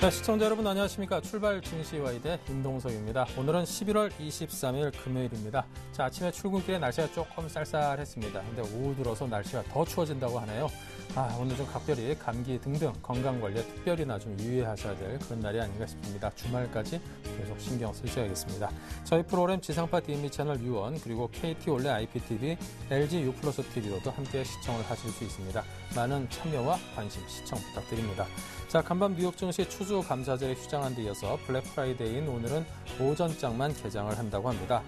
네, 시청자 여러분 안녕하십니까. 출발 증시와이대 임동석입니다. 오늘은 11월 23일 금요일입니다. 자, 아침에 출근길에 날씨가 조금 쌀쌀했습니다. 근데 오후 들어서 날씨가 더 추워진다고 하네요. 오늘 좀 각별히 감기 등등 건강관리에 특별히나 좀 유의하셔야 될 그런 날이 아닌가 싶습니다. 주말까지 계속 신경 쓰셔야겠습니다. 저희 프로그램 지상파 DMB 채널 U1 그리고 KT 올레 IPTV, LG U 플러스 TV로도 함께 시청을 하실 수 있습니다. 많은 참여와 관심 시청 부탁드립니다. 자, 간밤 뉴욕 증시 추수 감사절에 휴장한 데 이어서 블랙 프라이데이인 오늘은 오전장만 개장을 한다고 합니다.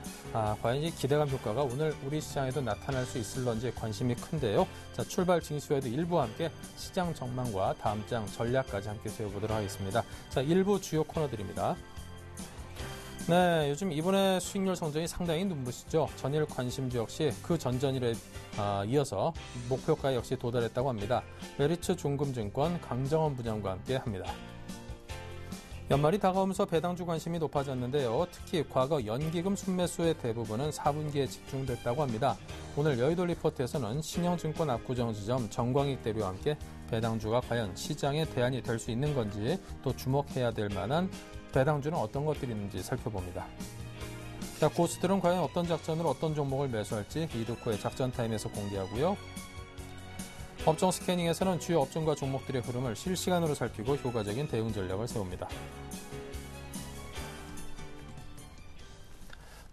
과연 이 기대감 효과가 오늘 우리 시장에도 나타날 수 있을런지 관심이 큰데요. 자, 출발 증시와도 일부와 함께 시장 전망과 다음 장 전략까지 함께 세워보도록 하겠습니다. 자, 일부 주요 코너들입니다. 네, 요즘 이번에 수익률 성적이 상당히 눈부시죠. 전일 관심주 역시 그 전전일에 이어서 목표가 역시 도달했다고 합니다. 메리츠 중금증권 강정원 부장과 함께 합니다. 연말이 다가오면서 배당주 관심이 높아졌는데요. 특히 과거 연기금 순매수의 대부분은 4분기에 집중됐다고 합니다. 오늘 여의도 리포트에서는 신영증권 압구정지점 정광익 대리와 함께 배당주가 과연 시장의 대안이 될 수 있는 건지 또 주목해야 될 만한 배당주는 어떤 것들이 있는지 살펴봅니다. 자, 고수들은 과연 어떤 작전으로 어떤 종목을 매수할지 이득후의 작전타임에서 공개하고요. 업종 스캐닝에서는 주요 업종과 종목들의 흐름을 실시간으로 살피고 효과적인 대응 전략을 세웁니다.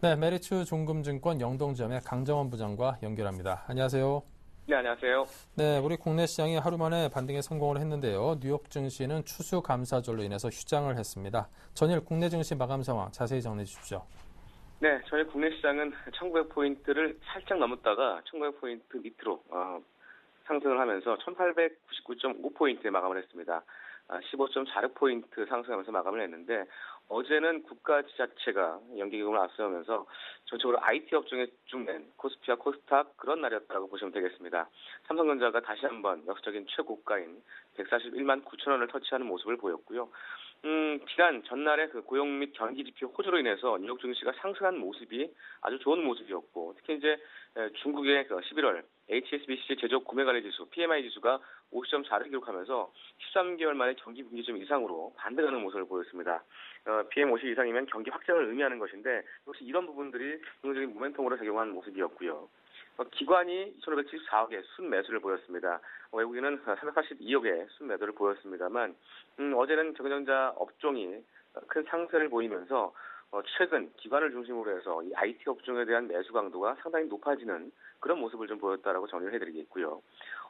네, 메리츠 중금증권 영동점의 강정원 부장과 연결합니다. 안녕하세요. 네, 안녕하세요. 네, 우리 국내 시장이 하루 만에 반등에 성공을 했는데요. 뉴욕 증시는 추수 감사절로 인해서 휴장을 했습니다. 전일 국내 증시 마감 상황 자세히 정리해 주십시오. 네, 저희 국내 시장은 1900포인트를 살짝 넘었다가 1900포인트 밑으로 상승을 하면서 1899.5포인트에 마감을 했습니다. 15.46포인트 상승하면서 마감을 했는데 어제는 국가 지자체가 연기금을 앞세우면서 전체적으로 IT 업종에 집중된 코스피와 코스닥 그런 날이었다고 보시면 되겠습니다. 삼성전자가 다시 한번 역사적인 최고가인 141만 9천 원을 터치하는 모습을 보였고요. 지난 전날에 그 고용 및 경기 지표 호조로 인해서 뉴욕 증시가 상승한 모습이 아주 좋은 모습이었고 특히 이제 중국의 11월 HSBC 제조업 구매관리 지수 PMI 지수가 50.4를 기록하면서 13개월 만에 경기 분기점 이상으로 반등하는 모습을 보였습니다. PM50 이상이면 경기 확장을 의미하는 것인데 역시 이런 부분들이 긍정적인 모멘텀으로 작용한 모습이었고요. 기관이 2,574억의 순매수를 보였습니다. 외국인은 382억의 순매도를 보였습니다만 어제는 경쟁자 업종이 큰 상승을 보이면서 최근 기관을 중심으로 해서 이 IT 업종에 대한 매수 강도가 상당히 높아지는 그런 모습을 좀 보였다라고 정리를 해드리겠고요.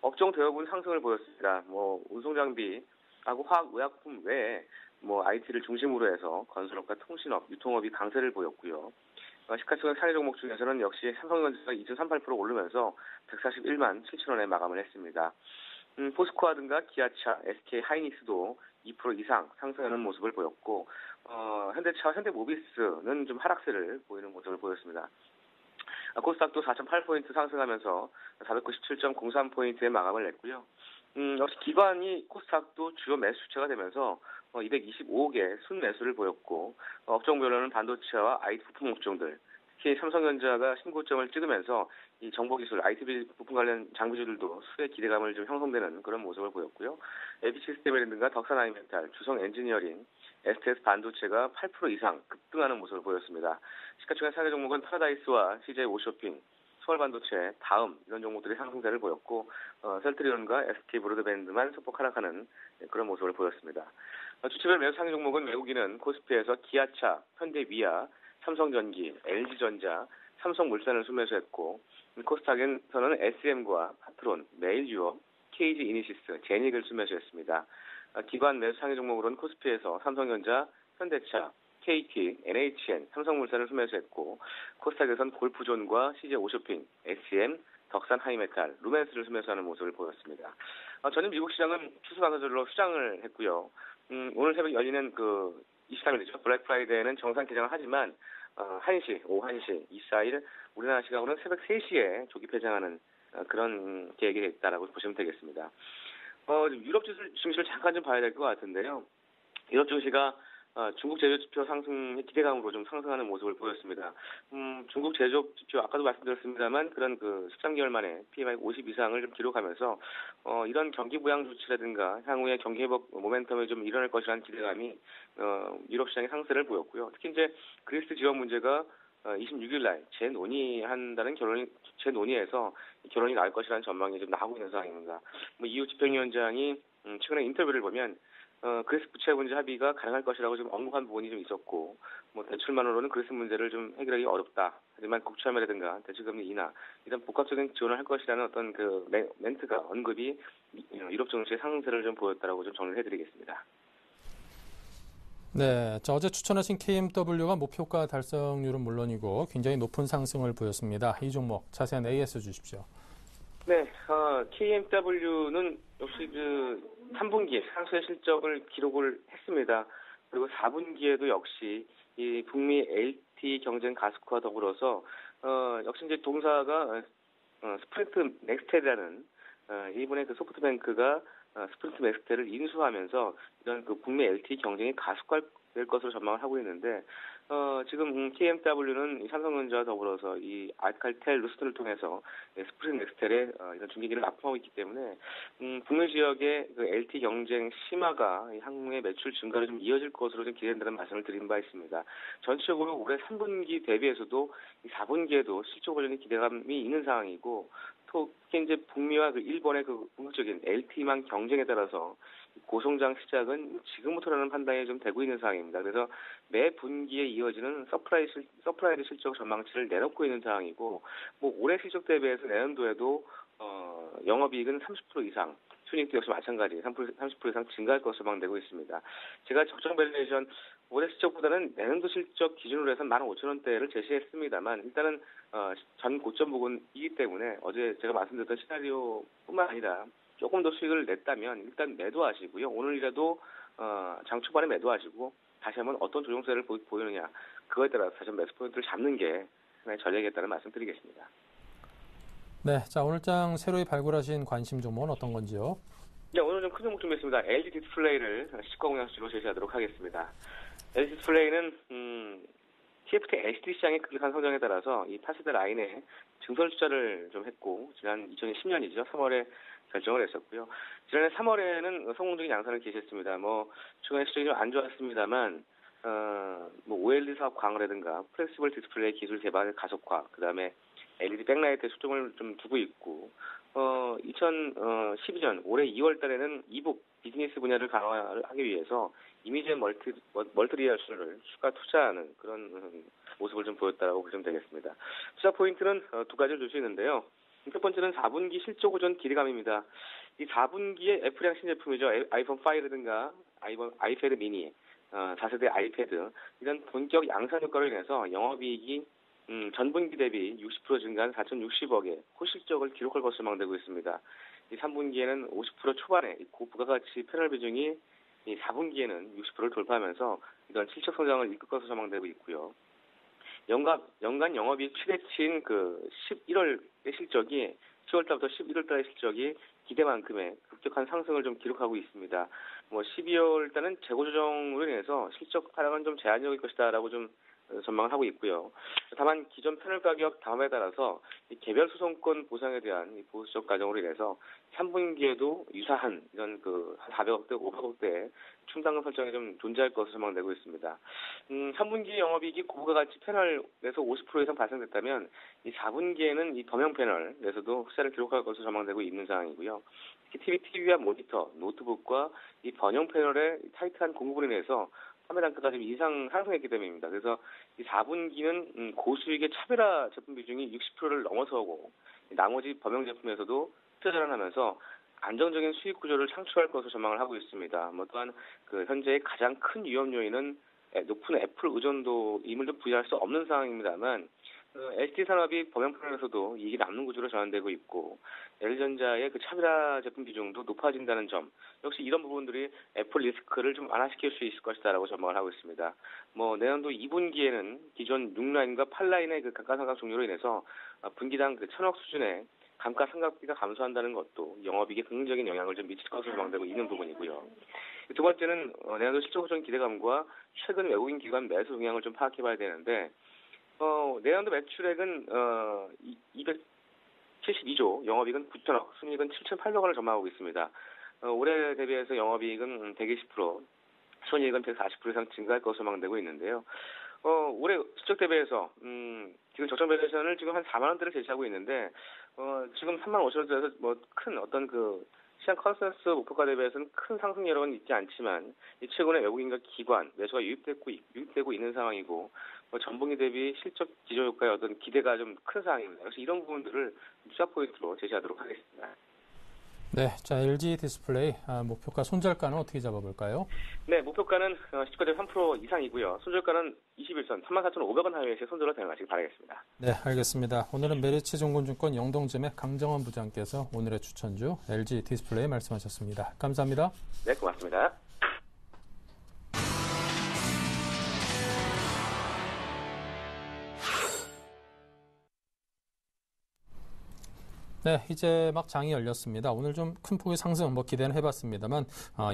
업종 대부분 상승을 보였습니다. 운송장비하고 화학의약품 외에 IT를 중심으로 해서 건설업과 통신업, 유통업이 강세를 보였고요. 시가총액 상위 종목 중에서는 역시 삼성전자가 2.38% 오르면서 141만 7천 원에 마감을 했습니다. 포스코라든가 기아차, SK 하이닉스도 2% 이상 상승하는 모습을 보였고 현대차, 현대모비스는 좀 하락세를 보이는 모습을 보였습니다. 코스닥도 4.8포인트 상승하면서 497.03포인트에 마감을 냈고요. 역시 기관이 코스닥도 주요 매수주체가 되면서 225억의 순매수를 보였고 업종별로는 반도체와 IT 부품 업종들 특히 삼성전자가 신고점을 찍으면서 이 정보기술, IT 부품 관련 장비주들도 수의 기대감을 좀 형성되는 그런 모습을 보였고요. LG시스템이라든가 덕산하이메탈, 주성엔지니어링, STS 반도체가 8% 이상 급등하는 모습을 보였습니다. 시가총액 상위 종목은 파라다이스와 CJ 오쇼핑, 서울반도체, 다음 이런 종목들이 상승세를 보였고 셀트리온과 SK 브로드밴드만 소폭 하락하는 그런 모습을 보였습니다. 주체별 매수 상위 종목은 외국인은 코스피에서 기아차, 현대위아, 삼성전기, LG전자, 삼성물산을 순매수했고 코스닥에서는 SM과 파트론, 메일유업, KG 이니시스, 제닉을 순매수했습니다. 기관 매수 상위 종목으로는 코스피에서 삼성전자, 현대차, KT, NHN, 삼성물산을 순매수했고 코스닥에선 골프존과 CJ 오쇼핑, SCM, 덕산 하이메탈, 루멘스를 순매수하는 모습을 보였습니다. 전일 미국 시장은 추수감사절로 휴장을 했고요. 오늘 새벽 열리는 23일이죠. 블랙 프라이데이는 정상 개장을 하지만 1시, 오후 1시, 24일 우리나라 시각으로는 새벽 3시에 조기 폐장하는 그런 계획이 있다라고 보시면 되겠습니다. 유럽 증시를 잠깐 좀 봐야 될 것 같은데요. 유럽 증시가 중국 제조 지표 상승의 기대감으로 좀 상승하는 모습을 보였습니다. 중국 제조 지표 아까도 말씀드렸습니다만 그런 그 13개월 만에 PMI 50 이상을 좀 기록하면서 이런 경기 부양 조치라든가 향후에 경기 회복 모멘텀이 좀 일어날 것이라는 기대감이 유럽 시장의 상승을 보였고요. 특히 이제 그리스 지원 문제가 26일 날 재논의한다는 재논의에서 결론이 나올 것이라는 전망이 좀 나오고 있는 상황입니다. EU 집행위원장이 최근에 인터뷰를 보면 그리스 부채 문제 합의가 가능할 것이라고 좀 언급한 부분이 좀 있었고, 대출만으로는 그리스 문제를 좀 해결하기 어렵다. 하지만 국채화매라든가 대출금리 인하 이런 복합적인 지원을 할 것이라는 어떤 그 멘트가 언급이 유럽 증시의 상승세를 좀 보였다라고 좀 정리를 해드리겠습니다. 네, 자, 어제 추천하신 KMW가 목표가 달성률은 물론이고 굉장히 높은 상승을 보였습니다. 이 종목 자세한 AS 주십시오. 네, KMW는 역시 그 3분기에 상수의 실적을 기록을 했습니다. 그리고 4분기에도 역시 이 북미 LT 경쟁 가속화 더불어서 역시 이제 동사가 스프린트 넥스텔이라는 일본의 그 소프트뱅크가 스프린트 넥스텔을 인수하면서 이런 그 북미 LT 경쟁이 가속화될 것으로 전망을 하고 있는데 지금 KMW는 삼성전자와 더불어서 이 알칼텔 루스트를 통해서 스프린트 넥스텔의 이런 중계기를 납품하고 있기 때문에 북미 지역의 그 LT 경쟁 심화가 향후에 매출 증가로 좀 이어질 것으로 좀 기대된다는 말씀을 드린 바 있습니다. 전체적으로 올해 3분기 대비해서도 4분기에도 실적 관련된 기대감이 있는 상황이고 특히 이제 북미와 그 일본의 그 궁극적인 LT망 경쟁에 따라서 고성장 시작은 지금부터라는 판단이 좀 되고 있는 상황입니다. 그래서 매 분기에 이어지는 서프라이즈 실적 전망치를 내놓고 있는 상황이고, 올해 실적 대비해서 내년도에도 영업이익은 30% 이상, 순이익도 역시 마찬가지 30% 이상 증가할 것으로 전망되고 있습니다. 제가 적정 밸류에이션 올해 실적보다는 내년도 실적 기준으로 해서 15,000원대를 제시했습니다만 일단은 전 고점 부근이기 때문에 어제 제가 말씀드렸던 시나리오뿐만 아니라 조금 더 수익을 냈다면 일단 매도하시고요. 오늘이라도 장 초반에 매도하시고 다시 한번 어떤 조정세를 보이느냐 그거에 따라서 다시 한번 매수 포인트를 잡는 게 하나의 전략이겠다는 말씀 드리겠습니다. 네, 자 오늘장 새로이 발굴하신 관심 종목은 어떤 건지요? 네, 오늘 좀 큰 종목 준비했습니다. LG 디스플레이를 시가 공략주로 제시하도록 하겠습니다. LG 디스플레이는 TFT LCD 시장의 급격한 성장에 따라서 이 8세대 라인에 증설 투자를 좀 했고 지난 2010년이죠. 3월에 결정을 했었고요. 지난해 3월에는 성공적인 양산을 개시했습니다. 최근에 실적이 좀 안 좋았습니다만 OLED 사업 강화라든가 플렉시블 디스플레이 기술 개발 가속화, 그다음에 LED 백라이트에 초점을 좀 두고 있고 2012년 올해 2월 달에는 이북 비즈니스 분야를 강화를 하기 위해서 이미지 멀티리얼스를 추가 투자하는 그런 모습을 좀 보였다라고 보시면 되겠습니다. 투자 포인트는 두 가지를 줄 수 있는데요. 첫 번째는 4분기 실적 호전 기대감입니다. 이 4분기에 애플의 신제품이죠. 아이폰 5라든가 아이패드 미니, 4세대 아이패드 이런 본격 양산 효과로 인해서 영업이익이 전분기 대비 60% 증가한 4,060억의 호실적을 기록할 것으로 전망되고 있습니다. 이 3분기에는 50% 초반에 고부가가치 패널 비중이 이 4분기에는 60%를 돌파하면서 이런 실적 성장을 이끌 것으로 전망되고 있고요. 연간 영업이익 최대치인 그 11월의 실적이 10월 달부터 11월 달의 실적이 기대만큼의 급격한 상승을 좀 기록하고 있습니다. 12월 달은 재고 조정으로 인해서 실적 하락은 좀 제한적일 것이다라고 좀 전망을 하고 있고요. 다만 기존 패널 가격 다음에 따라서 이 개별 소송권 보상에 대한 이 보수적 과정으로 인해서 3분기에도 유사한 이런 그 400억대, 500억대 충당금 설정이 좀 존재할 것으로 전망되고 있습니다. 3분기 영업이익이 고부가가치 패널에서 50% 이상 발생됐다면 이 4분기에는 이 범용 패널에서도 흑자를 기록할 것으로 전망되고 있는 상황이고요. TV와 모니터, 노트북과 이 번영 패널의 타이트한 공급으로 인해서 판매 단가가 좀 이상 상승했기 때문입니다. 그래서 이 4분기는 고수익의 차별화 제품 비중이 60%를 넘어서고 나머지 범용 제품에서도 흑자 전환하면서 안정적인 수익 구조를 창출할 것으로 전망을 하고 있습니다. 또한 그 현재의 가장 큰 위험 요인은 높은 애플 의존도임을 좀 부인할 수 없는 상황입니다만 LG 산업이 범용 패널에서도 이익이 남는 구조로 전환되고 있고 LG전자의 그 차별화 제품 비중도 높아진다는 점 역시 이런 부분들이 애플 리스크를 좀 완화시킬 수 있을 것이다라고 전망을 하고 있습니다. 내년도 2분기에는 기존 6라인과 8라인의 그 가가상각 종료로 인해서 분기당 그 1,000억 수준의 감가상각비가 감소한다는 것도 영업이익에 긍정적인 영향을 좀 미칠 것으로 전망되고 있는 부분이고요. 두 번째는 내년도 실적 호전 기대감과 최근 외국인 기관 매수 동향을 좀 파악해봐야 되는데 내년도 매출액은 272조, 영업이익은 9천억, 순이익은 7,800원을 전망하고 있습니다. 올해 대비해서 영업이익은 120%, 순이익은 140% 이상 증가할 것으로 전망되고 있는데요. 올해 실적 대비해서 지금 적정 밸류에이션을 지금 한 4만 원대를 제시하고 있는데 지금 3만 5천 원대에서 뭐 큰 어떤 그 시장 컨센서스 목표가 대비해서는 큰 상승 여력은 있지 않지만 최근에 외국인과 기관 매수가 유입되고 있는 상황이고 전분기 대비 실적 기저 효과의 어떤 기대가 좀 큰 상황입니다. 그래서 이런 부분들을 투자 포인트로 제시하도록 하겠습니다. 네, 자 LG 디스플레이 목표가 손절가는 어떻게 잡아볼까요? 네, 목표가는 시가대 3% 이상이고요. 손절가는 21선 34,500원 하회에서 손절을 대응하시기 바라겠습니다. 네, 알겠습니다. 오늘은 메리츠 종군증권 영동점의 강정원 부장께서 오늘의 추천주 LG 디스플레이 말씀하셨습니다. 감사합니다. 네, 고맙습니다. 네, 이제 막 장이 열렸습니다. 오늘 좀 큰 폭의 상승 기대는 해봤습니다만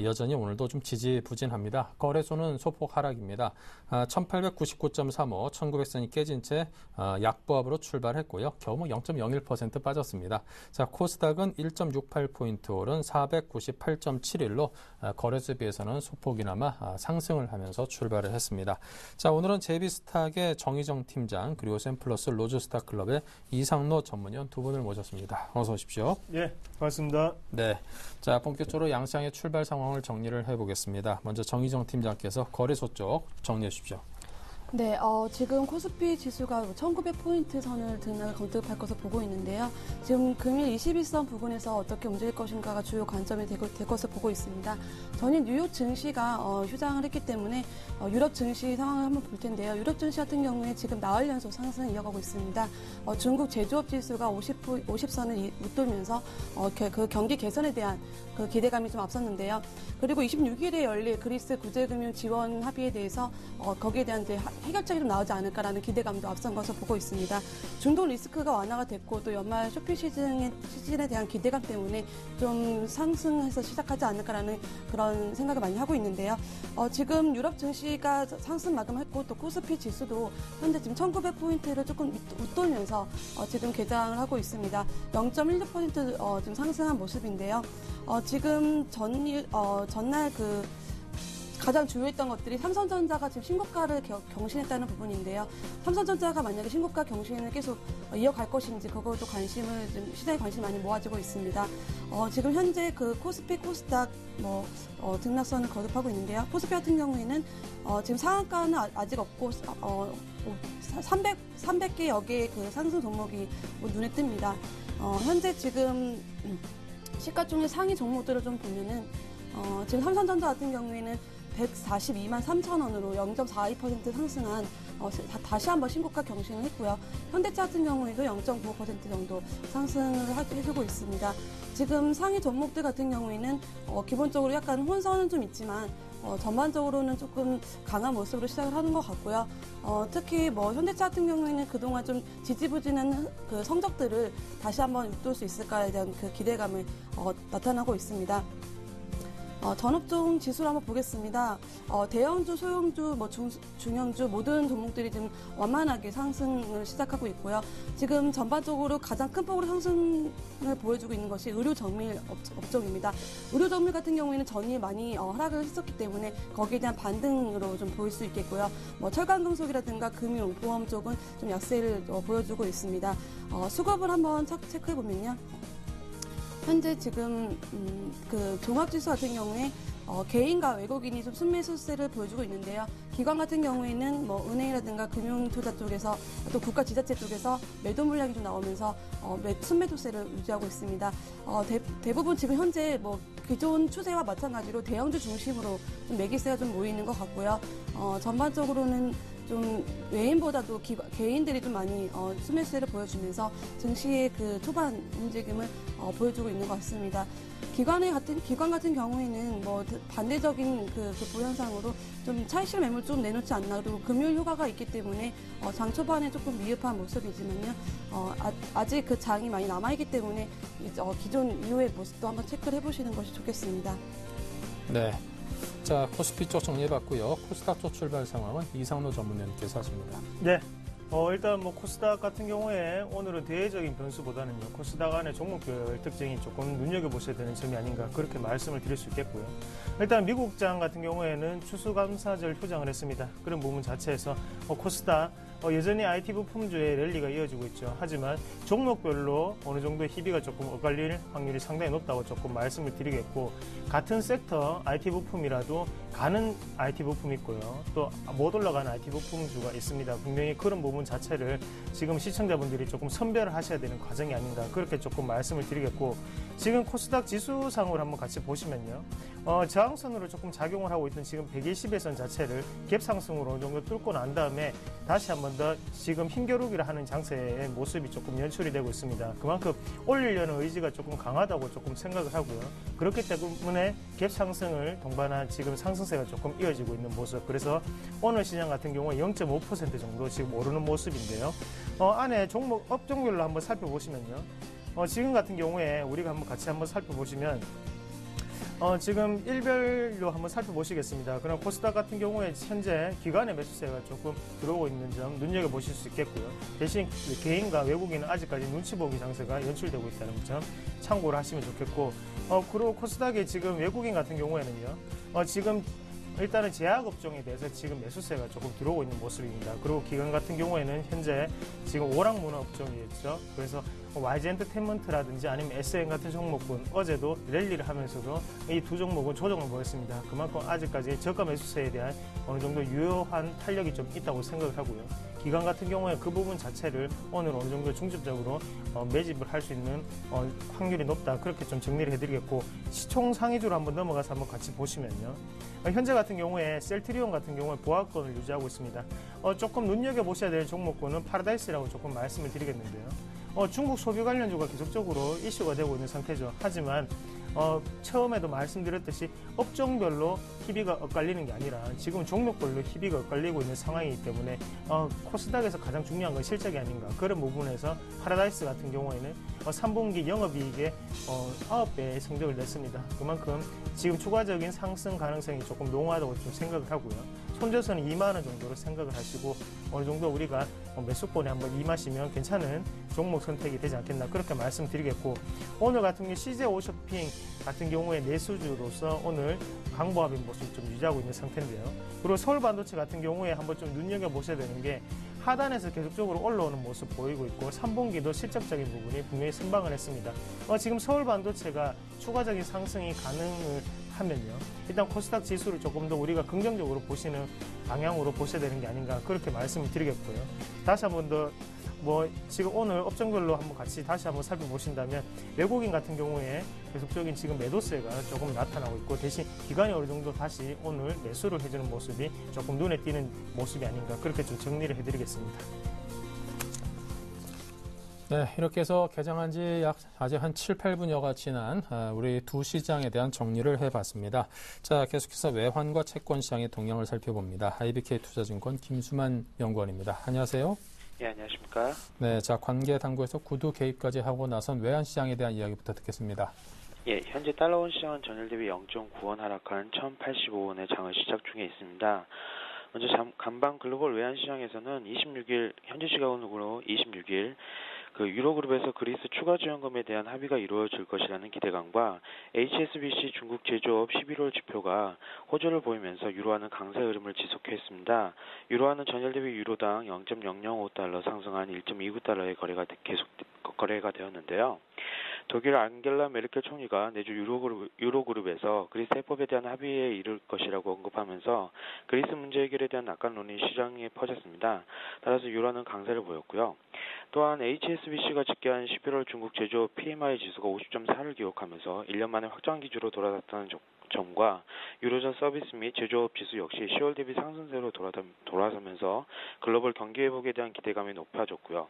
여전히 오늘도 좀 지지부진합니다. 거래소는 소폭 하락입니다. 1899.35, 1900선이 깨진 채 약보합으로 출발했고요. 겨우 0.01% 빠졌습니다. 자, 코스닥은 1.68포인트 오른 498.71로 거래소에 비해서는 소폭이나마 상승을 하면서 출발을 했습니다. 자, 오늘은 제비스탁의 정희정 팀장 그리고 샘플러스 로즈스타클럽의 이상로 전문위원 두 분을 모셨습니다. 어서 오십시오. 예, 반갑습니다. 네, 자 본격적으로 양시장의 출발 상황을 정리를 해보겠습니다. 먼저 정희정 팀장께서 거래소 쪽 정리해 주십시오. 네, 지금 코스피 지수가 1900포인트 선을 등락을 거듭할 것으로 보고 있는데요. 지금 금일 21선 부근에서 어떻게 움직일 것인가가 주요 관점이 될 것으로 보고 있습니다. 전일 뉴욕 증시가 휴장을 했기 때문에 유럽 증시 상황을 한번 볼 텐데요. 유럽 증시 같은 경우에 지금 나흘 연속 상승을 이어가고 있습니다. 중국 제조업 지수가 50선을 웃돌면서 그 경기 개선에 대한 그 기대감이 좀 앞섰는데요. 그리고 26일에 열릴 그리스 구제금융 지원 합의에 대해서 거기에 대한 이제 해결책이 좀 나오지 않을까라는 기대감도 앞선 것으로 보고 있습니다. 중동 리스크가 완화가 됐고 또 연말 쇼핑 시즌에 대한 기대감 때문에 좀 상승해서 시작하지 않을까라는 그런 생각을 많이 하고 있는데요. 지금 유럽 증시가 상승 마감했고 또 코스피 지수도 현재 지금 1900포인트를 조금 웃돌면서 지금 개장을 하고 있습니다. 0.16% 지금 상승한 모습인데요. 지금 전날 가장 주요했던 것들이 삼성전자가 지금 신고가를 경신했다는 부분인데요. 삼성전자가 만약에 신고가 경신을 계속 이어갈 것인지 그것도 관심을 좀 시장에 관심이 많이 모아지고 있습니다. 지금 현재 그 코스피 코스닥 등락선을 거듭하고 있는데요. 코스피 같은 경우에는 지금 상한가는 아직 없고 300개 여기에 그 상승 종목이 눈에 뜹니다. 현재 지금 시가총액 상위 종목들을 좀 보면은 지금 삼성전자 같은 경우에는 142만 3천 원으로 0.42% 상승한 다시 한번 신고가 경신을 했고요. 현대차 같은 경우에도 0.95% 정도 상승을 해주고 있습니다. 지금 상위 종목들 같은 경우에는 기본적으로 약간 혼선은 좀 있지만 전반적으로는 조금 강한 모습으로 시작을 하는 것 같고요. 특히 현대차 같은 경우에는 그동안 좀 지지부진한 그 성적들을 다시 한번 웃돌 수 있을까에 대한 그 기대감을 나타나고 있습니다. 전업종 지수를 한번 보겠습니다. 대형주, 소형주, 중형주 모든 종목들이 지금 완만하게 상승을 시작하고 있고요. 지금 전반적으로 가장 큰 폭으로 상승을 보여주고 있는 것이 의료 정밀 업종입니다. 의료 정밀 같은 경우에는 전일 많이 하락을 했었기 때문에 거기에 대한 반등으로 좀 보일 수 있겠고요. 철강금속이라든가 금융, 보험 쪽은 좀 약세를 보여주고 있습니다. 수급을 한번 체크해 보면요. 현재 지금 그 종합지수 같은 경우에 개인과 외국인이 좀 순매수세를 보여주고 있는데요. 기관 같은 경우에는 은행이라든가 금융투자 쪽에서 또 국가 지자체 쪽에서 매도 물량이 좀 나오면서 순매도세를 유지하고 있습니다. 대부분 지금 현재 기존 추세와 마찬가지로 대형주 중심으로 좀 매기세가 좀 모이는 것 같고요. 전반적으로는 좀 외인보다도 개인들이 좀 많이 수매수를 보여주면서 증시의 그 초반 움직임을 보여주고 있는 것 같습니다. 기관 같은 경우에는 뭐 반대적인 그 부현상으로 좀 차익실 매물 좀 내놓지 않나, 그리고 금요일 휴가가 있기 때문에 장 초반에 조금 미흡한 모습이지만요. 아직 그 장이 많이 남아있기 때문에 기존 이후의 모습도 한번 체크를 해보시는 것이 좋겠습니다. 네. 자, 코스피 쪽 정리해봤고요. 코스닥 쪽 출발 상황은 이상로 전문위원께서 하십니다. 네. 일단 코스닥 같은 경우에 오늘은 대외적인 변수보다는요, 코스닥 안에 종목별 특징이 조금 눈여겨보셔야 되는 점이 아닌가, 그렇게 말씀을 드릴 수 있겠고요. 일단 미국장 같은 경우에는 추수감사절 휴장을 했습니다. 그런 부분 자체에서 코스닥 여전히 IT 부품주의 랠리가 이어지고 있죠. 하지만 종목별로 어느 정도 희비가 조금 엇갈릴 확률이 상당히 높다고 조금 말씀을 드리겠고, 같은 섹터 IT 부품이라도 가는 IT 부품이 있고요, 또 못 올라가는 IT 부품주가 있습니다. 분명히 그런 부분 자체를 지금 시청자분들이 조금 선별을 하셔야 되는 과정이 아닌가, 그렇게 조금 말씀을 드리겠고, 지금 코스닥 지수상으로 한번 같이 보시면요, 저항선으로 조금 작용을 하고 있던 지금 120일선 자체를 갭 상승으로 어느 정도 뚫고 난 다음에 다시 한 번 더 지금 힘겨루기를 하는 장세의 모습이 조금 연출이 되고 있습니다. 그만큼 올리려는 의지가 조금 강하다고 조금 생각을 하고요. 그렇기 때문에 갭 상승을 동반한 지금 상승세가 조금 이어지고 있는 모습. 그래서 오늘 시장 같은 경우에 0.5% 정도 지금 오르는 모습인데요. 안에 종목 업종별로 한번 살펴보시면요, 지금 같은 경우에 우리가 한번 같이 한번 살펴보시면 지금 일별로 한번 살펴보시겠습니다. 그럼 코스닥 같은 경우에 현재 기관의 매수세가 조금 들어오고 있는 점 눈여겨보실 수 있겠고요. 대신 개인과 외국인은 아직까지 눈치 보기 장세가 연출되고 있다는 점 참고를 하시면 좋겠고, 그리고 코스닥의 지금 외국인 같은 경우에는요, 지금 일단은 제약업종에 대해서 지금 매수세가 조금 들어오고 있는 모습입니다. 그리고 기관 같은 경우에는 현재 지금 오락문화 업종이겠죠. 그래서 YG 엔터테인먼트라든지 아니면 SN 같은 종목군 어제도 랠리를 하면서도 이 두 종목은 조정을 보였습니다. 그만큼 아직까지 저가 매수세에 대한 어느 정도 유효한 탄력이 좀 있다고 생각을 하고요. 기관 같은 경우에 그 부분 자체를 오늘 어느 정도 중점적으로 매집을 할 수 있는 확률이 높다, 그렇게 좀 정리를 해드리겠고, 시총 상위주로 한번 넘어가서 한번 같이 보시면요, 현재 같은 경우에 셀트리온 같은 경우에 보합권을 유지하고 있습니다. 조금 눈여겨보셔야 될 종목군은 파라다이스라고 조금 말씀을 드리겠는데요. 중국 소비 관련주가 계속적으로 이슈가 되고 있는 상태죠. 하지만 처음에도 말씀드렸듯이 업종별로 희비가 엇갈리는 게 아니라 지금 종목별로 희비가 엇갈리고 있는 상황이기 때문에 코스닥에서 가장 중요한 건 실적이 아닌가, 그런 부분에서 파라다이스 같은 경우에는 3분기 영업이익의 9배의 성적을 냈습니다. 그만큼 지금 추가적인 상승 가능성이 조금 농후하다고 좀 생각을 하고요. 손절선은 2만 원 정도로 생각을 하시고 어느 정도 우리가 매수권에 한번 임하시면 괜찮은 종목 선택이 되지 않겠나, 그렇게 말씀드리겠고, 오늘 같은 경우 CJ 오쇼핑 같은 경우에 내수주로서 오늘 강보합인 모습을 좀 유지하고 있는 상태인데요. 그리고 서울반도체 같은 경우에 한번 좀 눈여겨보셔야 되는 게 하단에서 계속적으로 올라오는 모습 보이고 있고, 3분기도 실적적인 부분이 분명히 선방을 했습니다. 지금 서울반도체가 추가적인 상승이 가능을 하면요, 일단 코스닥 지수를 조금 더 우리가 긍정적으로 보시는 방향으로 보셔야 되는 게 아닌가, 그렇게 말씀을 드리겠고요. 다시 한 번 더 지금 오늘 업종별로 한번 같이 다시 한번 살펴보신다면, 외국인 같은 경우에 계속적인 지금 매도세가 조금 나타나고 있고, 대신 기관이 어느 정도 다시 오늘 매수를 해주는 모습이 조금 눈에 띄는 모습이 아닌가, 그렇게 좀 정리를 해드리겠습니다. 네, 이렇게 해서 개장한 지 아직 한 7, 8분여가 지난 우리 두 시장에 대한 정리를 해봤습니다. 자, 계속해서 외환과 채권 시장의 동향을 살펴봅니다. IBK 투자증권 김수만 연구원입니다. 안녕하세요. 예, 안녕하십니까. 네, 자, 관계 당국에서 구두 개입까지 하고 나선 외환 시장에 대한 이야기부터 듣겠습니다. 예, 현재 달러원 시장은 전일 대비 0.9원 하락한 1,085원의 장을 시작 중에 있습니다. 먼저 간방 글로벌 외환 시장에서는 26일 현지 시각으로 26일 유로그룹에서 그리스 추가 지원금에 대한 합의가 이루어질 것이라는 기대감과 HSBC 중국 제조업 11월 지표가 호조를 보이면서 유로화는 강세 흐름을 지속했습니다. 유로화는 전일 대비 유로당 0.005달러 상승한 1.29달러의 거래가 되었는데요. 독일 앙겔라 메르켈 총리가 내주 유로그룹에서 그리스 해법에 대한 합의에 이를 것이라고 언급하면서 그리스 문제 해결에 대한 낙관론이 시장에 퍼졌습니다. 따라서 유로는 강세를 보였고요. 또한 HSBC가 집계한 11월 중국 제조업 PMI 지수가 50.4를 기록하면서 1년 만에 확정 기조로 돌아섰다는 점과 유로존 서비스 및 제조업 지수 역시 10월 대비 상승세로 돌아서면서 글로벌 경기 회복에 대한 기대감이 높아졌고요.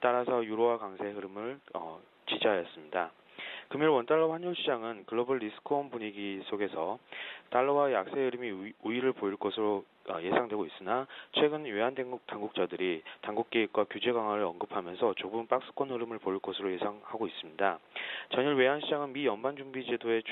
따라서 유로화 강세의 흐름을 지지하였습니다. 금일 원달러 환율 시장은 글로벌 리스크온 분위기 속에서 달러와 약세 흐름이 우위를 보일 것으로 예상되고 있으나 최근 외환 당국자들이 당국 개입과 규제 강화를 언급하면서 좁은 박스권 흐름을 보일 것으로 예상하고 있습니다. 전일 외환 시장은 미 연방준비제도의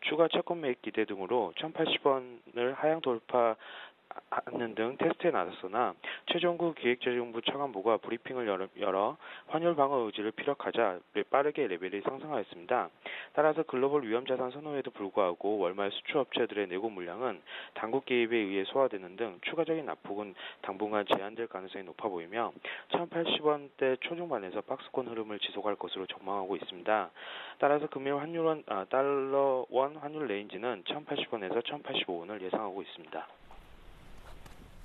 추가 채권 매입 기대 등으로 1,080원을 하향 돌파하는 등 테스트에 나섰으나 최종구 기획재정부 차관보가 브리핑을 열어 환율 방어 의지를 피력하자 빠르게 레벨이 상승하였습니다. 따라서 글로벌 위험자산 선호에도 불구하고 월말 수출업체들의 내고 물량은 당국 개입에 의해 소화되는 등 추가적인 낙폭은 당분간 제한될 가능성이 높아 보이며 1,080원대 초중반에서 박스권 흐름을 지속할 것으로 전망하고 있습니다. 따라서 금일 달러 원 환율 레인지는 1,080원에서 1,085원을 예상하고 있습니다.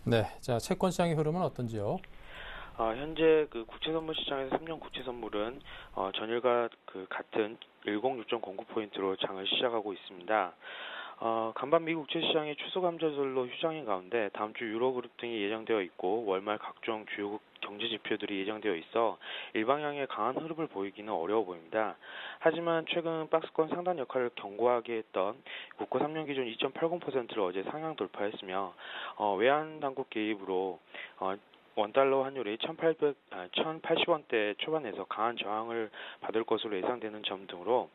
네, 자 채권 시장의 흐름은 어떤지요? 현재 그 국채선물 시장에서 3년 국채선물은 전일과 같은 106.09포인트로 장을 시작하고 있습니다. 간밤 미국 국채 시장의 추수감사절로 휴장인 가운데 다음 주 유로그룹 등이 예정되어 있고 월말 각종 주요 경제 지표들이 예정되어 있어 일방향의 강한 흐름을 보이기는 어려워 보입니다. 하지만 최근 박스권 상단 역할을 견고하게 했던 국고 3년 기준 2.80%를 어제 상향 돌파했으며 외환 당국 개입으로 원달러 환율이 1,080원대 초반에서 강한 저항을 받을 것으로 예상되는 점 등으로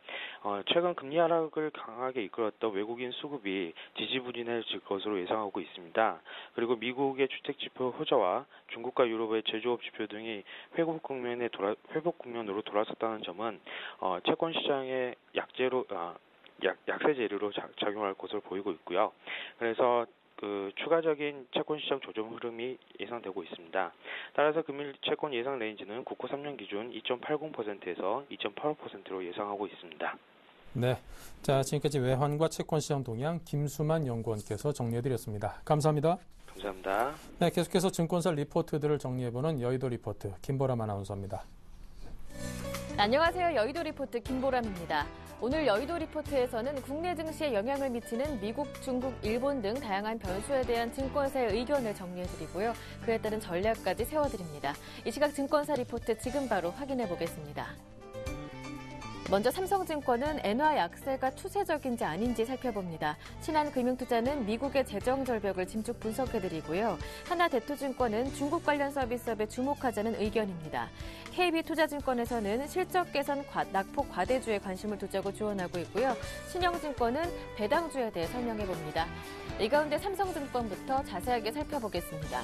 최근 금리 하락을 강하게 이끌었던 외국인 수급이 지지부진해질 것으로 예상하고 있습니다. 그리고 미국의 주택지표 호저와 중국과 유럽의 제조업 지표 등이 회복 국면으로 돌아섰다는 점은 채권 시장의 약세 재료로 작용할 것으로 보이고 있고요. 그래서 추가적인 채권 시장 조정 흐름이 예상되고 있습니다. 따라서 금일 채권 예상 레인지는 국고 3년 기준 2.80%에서 2.85%로 예상하고 있습니다. 네, 자 지금까지 외환과 채권 시장 동향 김수만 연구원께서 정리해드렸습니다. 감사합니다. 감사합니다. 네, 계속해서 증권사 리포트들을 정리해보는 여의도 리포트 김보람 아나운서입니다. 안녕하세요. 여의도 리포트 김보람입니다. 오늘 여의도 리포트에서는 국내 증시에 영향을 미치는 미국, 중국, 일본 등 다양한 변수에 대한 증권사의 의견을 정리해드리고요. 그에 따른 전략까지 세워드립니다. 이 시각 증권사 리포트 지금 바로 확인해 보겠습니다. 먼저 삼성증권은 엔화 약세가 추세적인지 아닌지 살펴봅니다. 신한금융투자는 미국의 재정 절벽을 짐쭉 분석해드리고요. 하나대투증권은 중국 관련 서비스업에 주목하자는 의견입니다. KB투자증권에서는 실적 개선 낙폭 과대주에 관심을 두자고 조언하고 있고요. 신영증권은 배당주에 대해 설명해봅니다. 이 가운데 삼성증권부터 자세하게 살펴보겠습니다.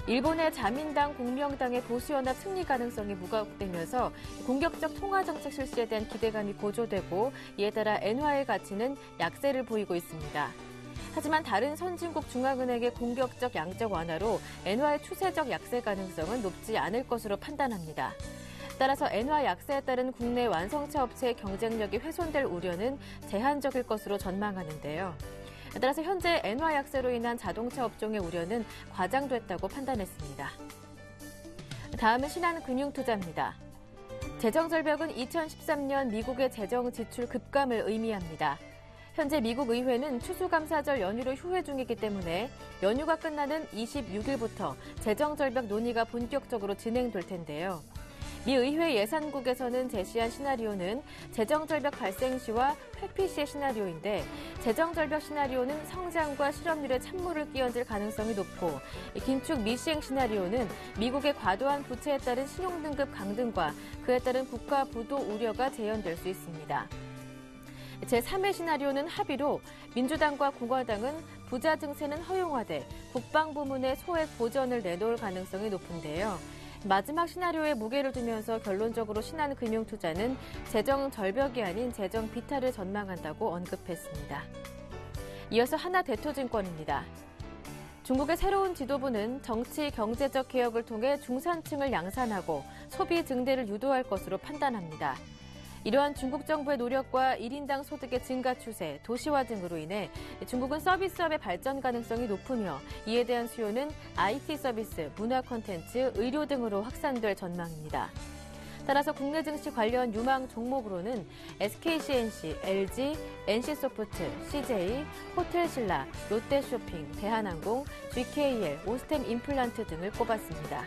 일본의 자민당, 공명당의 보수연합 승리 가능성이 부각되면서 공격적 통화정책 실시에 대한 기대감이 고조되고 이에 따라 엔화의 가치는 약세를 보이고 있습니다. 하지만 다른 선진국 중앙은행의 공격적 양적 완화로 엔화의 추세적 약세 가능성은 높지 않을 것으로 판단합니다. 따라서 엔화 약세에 따른 국내 완성차 업체의 경쟁력이 훼손될 우려는 제한적일 것으로 전망하는데요. 따라서 현재 엔화 약세로 인한 자동차 업종의 우려는 과장됐다고 판단했습니다. 다음은 신한금융투자입니다. 재정절벽은 2013년 미국의 재정 지출 급감을 의미합니다. 현재 미국 의회는 추수감사절 연휴로 휴회 중이기 때문에 연휴가 끝나는 26일부터 재정절벽 논의가 본격적으로 진행될 텐데요. 미 의회 예산국에서는 제시한 시나리오는 재정절벽 발생 시와 회피 시의 시나리오인데 재정절벽 시나리오는 성장과 실업률에 찬물을 끼얹을 가능성이 높고 긴축 미시행 시나리오는 미국의 과도한 부채에 따른 신용등급 강등과 그에 따른 국가 부도 우려가 재현될 수 있습니다. 제3의 시나리오는 합의로 민주당과 공화당은 부자 증세는 허용화돼 국방부문의 소액 보전을 내놓을 가능성이 높은데요. 마지막 시나리오에 무게를 두면서 결론적으로 신한금융투자는 재정 절벽이 아닌 재정 비탈을 전망한다고 언급했습니다. 이어서 하나대투증권입니다. 중국의 새로운 지도부는 정치, 경제적 개혁을 통해 중산층을 양산하고 소비 증대를 유도할 것으로 판단합니다. 이러한 중국 정부의 노력과 1인당 소득의 증가 추세, 도시화 등으로 인해 중국은 서비스업의 발전 가능성이 높으며 이에 대한 수요는 IT 서비스, 문화 콘텐츠, 의료 등으로 확산될 전망입니다. 따라서 국내 증시 관련 유망 종목으로는 SKCNC, LG, NC소프트, CJ, 호텔신라, 롯데쇼핑, 대한항공, GKL, 오스템 임플란트 등을 꼽았습니다.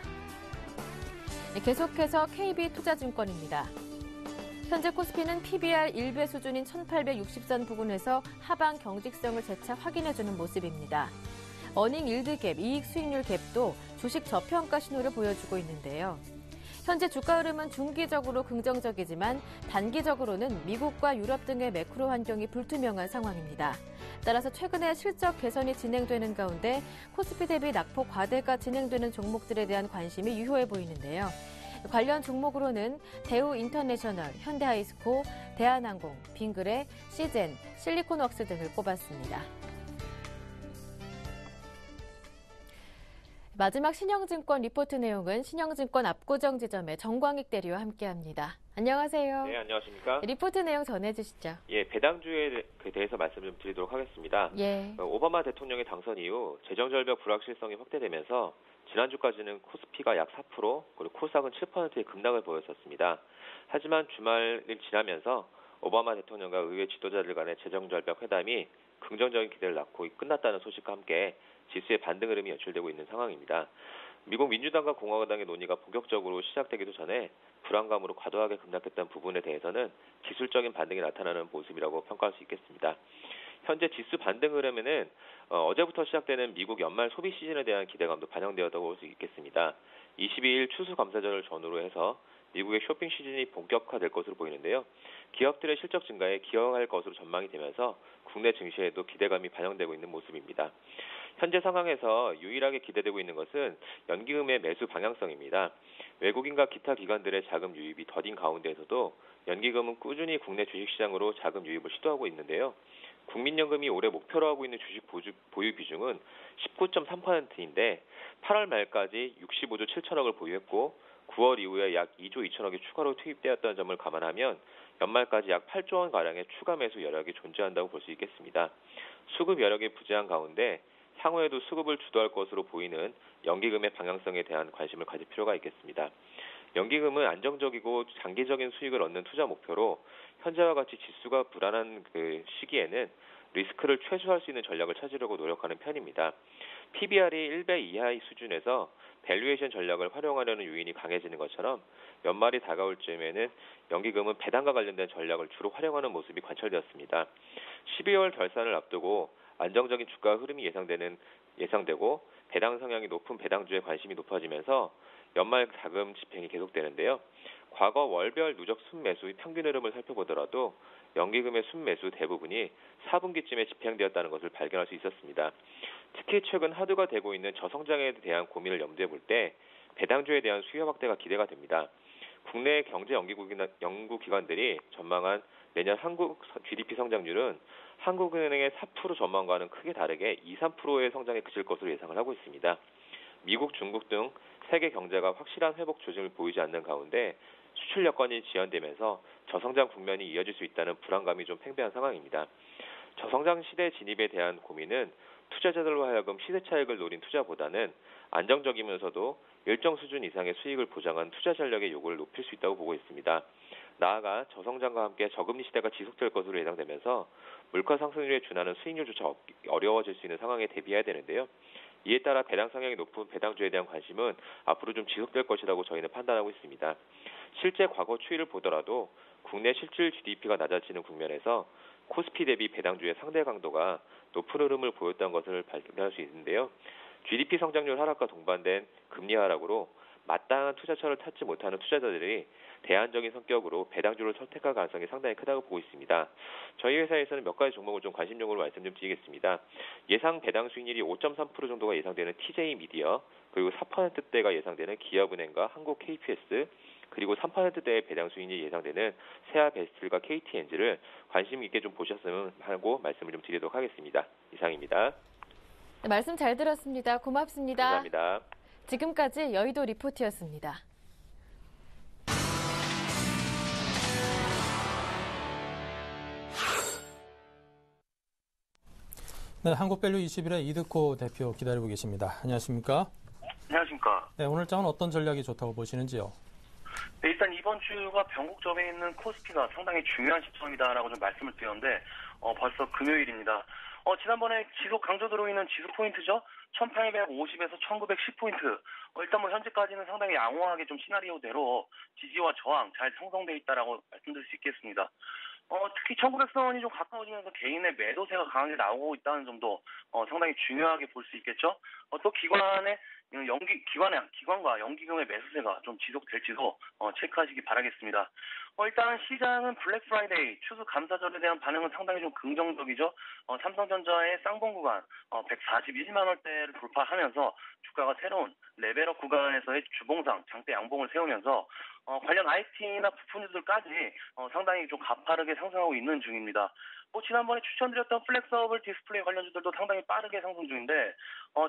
계속해서 KB투자증권입니다. 현재 코스피는 PBR 1배 수준인 1860선 부근에서 하방 경직성을 재차 확인해주는 모습입니다. 어닝 일드 갭, 이익 수익률 갭도 주식 저평가 신호를 보여주고 있는데요. 현재 주가 흐름은 중기적으로 긍정적이지만 단기적으로는 미국과 유럽 등의 매크로 환경이 불투명한 상황입니다. 따라서 최근에 실적 개선이 진행되는 가운데 코스피 대비 낙폭 과대가 진행되는 종목들에 대한 관심이 유효해 보이는데요. 관련 종목으로는 대우인터내셔널, 현대하이스코, 대한항공, 빙그레, 시젠, 실리콘웍스 등을 꼽았습니다. 마지막 신영증권 리포트 내용은 신영증권 압구정 지점의 정광익 대리와 함께합니다. 안녕하세요. 네, 안녕하십니까. 리포트 내용 전해주시죠. 예, 배당주에 대해서 말씀 좀 드리도록 하겠습니다. 예. 오바마 대통령의 당선 이후 재정절벽 불확실성이 확대되면서 지난주까지는 코스피가 약 4%, 그리고 코스닥은 7%의 급락을 보였었습니다. 하지만 주말을 지나면서 오바마 대통령과 의회 지도자들 간의 재정절벽 회담이 긍정적인 기대를 낳고 끝났다는 소식과 함께 지수의 반등 흐름이 연출되고 있는 상황입니다. 미국 민주당과 공화당의 논의가 본격적으로 시작되기도 전에 불안감으로 과도하게 급락했던 부분에 대해서는 기술적인 반등이 나타나는 모습이라고 평가할 수 있겠습니다. 현재 지수 반등 흐름에는 어제부터 시작되는 미국 연말 소비 시즌에 대한 기대감도 반영되었다고 볼 수 있겠습니다. 22일 추수감사절을 전후로 해서 미국의 쇼핑 시즌이 본격화될 것으로 보이는데요. 기업들의 실적 증가에 기여할 것으로 전망이 되면서 국내 증시에도 기대감이 반영되고 있는 모습입니다. 현재 상황에서 유일하게 기대되고 있는 것은 연기금의 매수 방향성입니다. 외국인과 기타 기관들의 자금 유입이 더딘 가운데에서도 연기금은 꾸준히 국내 주식시장으로 자금 유입을 시도하고 있는데요. 국민연금이 올해 목표로 하고 있는 주식 보유 비중은 19.3%인데 8월 말까지 65조 7천억을 보유했고 9월 이후에 약 2조 2천억이 추가로 투입되었다는 점을 감안하면 연말까지 약 8조 원가량의 추가 매수 여력이 존재한다고 볼 수 있겠습니다. 수급 여력이 부재한 가운데 향후에도 수급을 주도할 것으로 보이는 연기금의 방향성에 대한 관심을 가질 필요가 있겠습니다. 연기금은 안정적이고 장기적인 수익을 얻는 투자 목표로 현재와 같이 지수가 불안한 시기에는 리스크를 최소화할 수 있는 전략을 찾으려고 노력하는 편입니다. PBR이 1배 이하의 수준에서 밸류에이션 전략을 활용하려는 요인이 강해지는 것처럼 연말이 다가올 즈음에는 연기금은 배당과 관련된 전략을 주로 활용하는 모습이 관찰되었습니다. 12월 결산을 앞두고 안정적인 주가 흐름이 예상되고 배당 성향이 높은 배당주에 관심이 높아지면서 연말 자금 집행이 계속되는데요. 과거 월별 누적 순매수의 평균 흐름을 살펴보더라도 연기금의 순매수 대부분이 4분기쯤에 집행되었다는 것을 발견할 수 있었습니다. 특히 최근 화두가 되고 있는 저성장에 대한 고민을 염두에 볼 때 배당주에 대한 수요 확대가 기대가 됩니다. 국내 경제 연구기관들이 전망한 내년 한국 GDP 성장률은 한국은행의 4% 전망과는 크게 다르게 2-3%의 성장에 그칠 것으로 예상을 하고 있습니다. 미국, 중국 등 세계 경제가 확실한 회복 조짐을 보이지 않는 가운데 수출 여건이 지연되면서 저성장 국면이 이어질 수 있다는 불안감이 좀 팽배한 상황입니다. 저성장 시대 진입에 대한 고민은 투자자들로 하여금 시세 차익을 노린 투자보다는 안정적이면서도 일정 수준 이상의 수익을 보장한 투자 전략의 요구를 높일 수 있다고 보고 있습니다. 나아가 저성장과 함께 저금리 시대가 지속될 것으로 예상되면서 물가 상승률에 준하는 수익률조차 어려워질 수 있는 상황에 대비해야 되는데요. 이에 따라 배당 성향이 높은 배당주에 대한 관심은 앞으로 좀 지속될 것이라고 저희는 판단하고 있습니다. 실제 과거 추이를 보더라도 국내 실질 GDP가 낮아지는 국면에서 코스피 대비 배당주의 상대 강도가 높은 흐름을 보였던 것을 발견할 수 있는데요. GDP 성장률 하락과 동반된 금리 하락으로 마땅한 투자처를 찾지 못하는 투자자들이 대안적인 성격으로 배당주를 선택할 가능성이 상당히 크다고 보고 있습니다. 저희 회사에서는 몇 가지 종목을 좀 관심종으로 말씀 좀 드리겠습니다. 예상 배당 수익률이 5.3% 정도가 예상되는 TJ 미디어, 그리고 4%대가 예상되는 기업은행과 한국 KPS, 그리고 3%대의 배당 수익률이 예상되는 세아 베스트과 KTNG를 관심 있게 좀 보셨으면 하고 말씀을 좀 드리도록 하겠습니다. 이상입니다. 네, 말씀 잘 들었습니다. 고맙습니다. 감사합니다. 지금까지 여의도 리포트였습니다. 네, 한국밸류 21의 이득호 대표 기다리고 계십니다. 안녕하십니까? 안녕하십니까. 네, 오늘 장은 어떤 전략이 좋다고 보시는지요? 네, 일단 이번 주가 변곡점에 있는 코스피가 상당히 중요한 시점이다라고 좀 말씀을 드렸는데 벌써 금요일입니다. 지난번에 지속 강조되고 있는 지수 포인트죠. 1850에서 1910포인트. 일단 현재까지는 상당히 양호하게 좀 시나리오대로 지지와 저항 잘 형성돼 있다라고 말씀드릴 수 있겠습니다. 특히 1900선이 좀 가까워지면서 개인의 매도세가 강하게 나오고 있다는 점도 상당히 중요하게 볼 수 있겠죠. 또 기관과 연기금의 매수세가 좀 지속될지도 체크하시기 바라겠습니다. 일단 시장은 블랙 프라이데이 추수 감사절에 대한 반응은 상당히 좀 긍정적이죠. 삼성전자의 쌍봉 구간 141만 원대를 돌파하면서 주가가 새로운 레벨업 구간에서의 주봉상 장대 양봉을 세우면서 관련 IT나 부품주들까지 상당히 좀 가파르게 상승하고 있는 중입니다. 지난번에 추천드렸던 플렉서블 디스플레이 관련주들도 상당히 빠르게 상승 중인데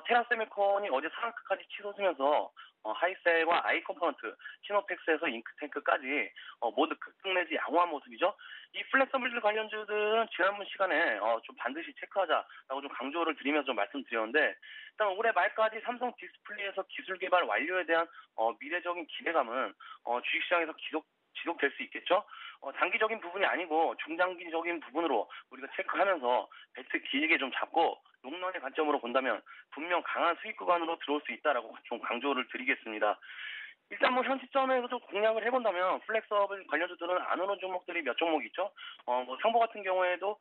테라세미콘이 어제 상한가까지 치솟으면서 하이셀과 아이컴포넌트, 시노펙스에서 잉크탱크까지 모두 급등 내지 양호한 모습이죠. 이 플렉서블 관련주들은 지난번 시간에 좀 반드시 체크하자라고 좀 강조를 드리면서 좀 말씀드렸는데 일단 올해 말까지 삼성 디스플레이에서 기술 개발 완료에 대한 미래적인 기대감은 주식시장에서 지속될 수 있겠죠. 단기적인 부분이 아니고 중장기적인 부분으로 우리가 체크하면서 배트 길게 좀 잡고 롱런의 관점으로 본다면 분명 강한 수익 구간으로 들어올 수 있다라고 좀 강조를 드리겠습니다. 일단 현 시점에서 좀 공략을 해본다면 플렉서블 관련주들은 안 오는 종목들이 몇 종목 있죠. 상보 같은 경우에도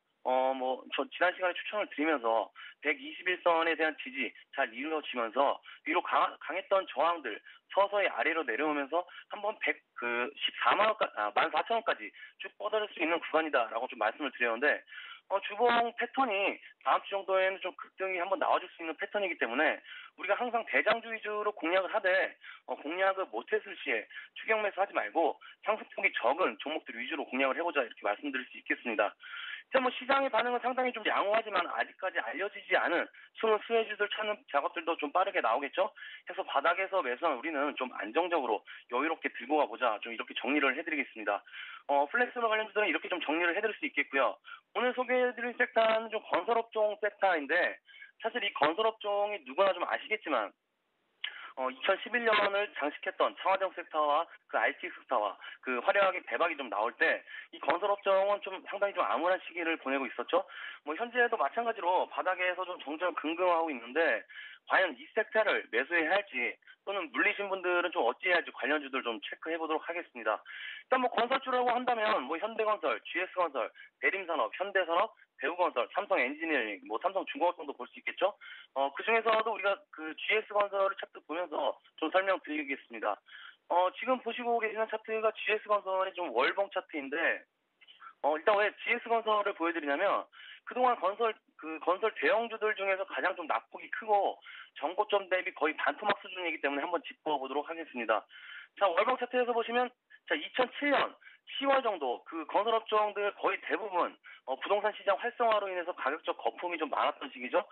저 지난 시간에 추천을 드리면서 121선에 대한 지지 잘 이루어지면서 위로 강했던 저항들 서서히 아래로 내려오면서 한번 14,000원까지 쭉 뻗어질 수 있는 구간이다라고 좀 말씀을 드렸는데 주봉 패턴이 다음 주 정도에는 좀 급등이 한번 나와줄 수 있는 패턴이기 때문에 우리가 항상 대장주 위주로 공략을 하되 공략을 못했을 시에 추격 매수하지 말고 상승폭이 적은 종목들 위주로 공략을 해보자 이렇게 말씀드릴 수 있겠습니다. 일단 시장의 반응은 상당히 좀 양호하지만 아직까지 알려지지 않은 숨은 수혜주들 찾는 작업들도 좀 빠르게 나오겠죠. 해서 바닥에서 매수한 우리는 좀 안정적으로 여유롭게 들고 가보자 좀 이렇게 정리를 해드리겠습니다. 플렉스로 관련주들은 이렇게 좀 정리를 해드릴 수 있겠고요. 오늘 소개해드릴 섹터는 좀 건설업종 섹터인데 사실 이 건설업종이 누구나 좀 아시겠지만 2011년을 장식했던 차화정 섹터와 그 IT 섹터와 그 화려하게 대박이 좀 나올 때 이 건설업종은 좀 상당히 좀 암울한 시기를 보내고 있었죠. 현재도 마찬가지로 바닥에서 좀 정정긍긍하고 있는데 과연 이 섹터를 매수해야 할지 또는 물리신 분들은 좀 어찌해야 할지 관련주들 좀 체크해 보도록 하겠습니다. 일단 건설주라고 한다면 현대건설, GS건설, 대림산업, 현대산업, 대우건설, 삼성엔지니어링, 삼성중공업 정도 볼 수 있겠죠. 그 중에서도 우리가 그 GS건설을 차트 보면서 좀 설명드리겠습니다. 지금 보시고 계시는 차트가 GS건설의 좀 월봉 차트인데, 일단 왜 GS건설을 보여드리냐면, 그동안 건설 대형주들 중에서 가장 좀 낙폭이 크고, 전고점 대비 거의 반토막 수준이기 때문에 한번 짚어보도록 하겠습니다. 자, 월봉 차트에서 보시면, 2007년 10월 정도 그 건설업종들 거의 대부분 부동산 시장 활성화로 인해서 가격적 거품이 좀 많았던 시기죠.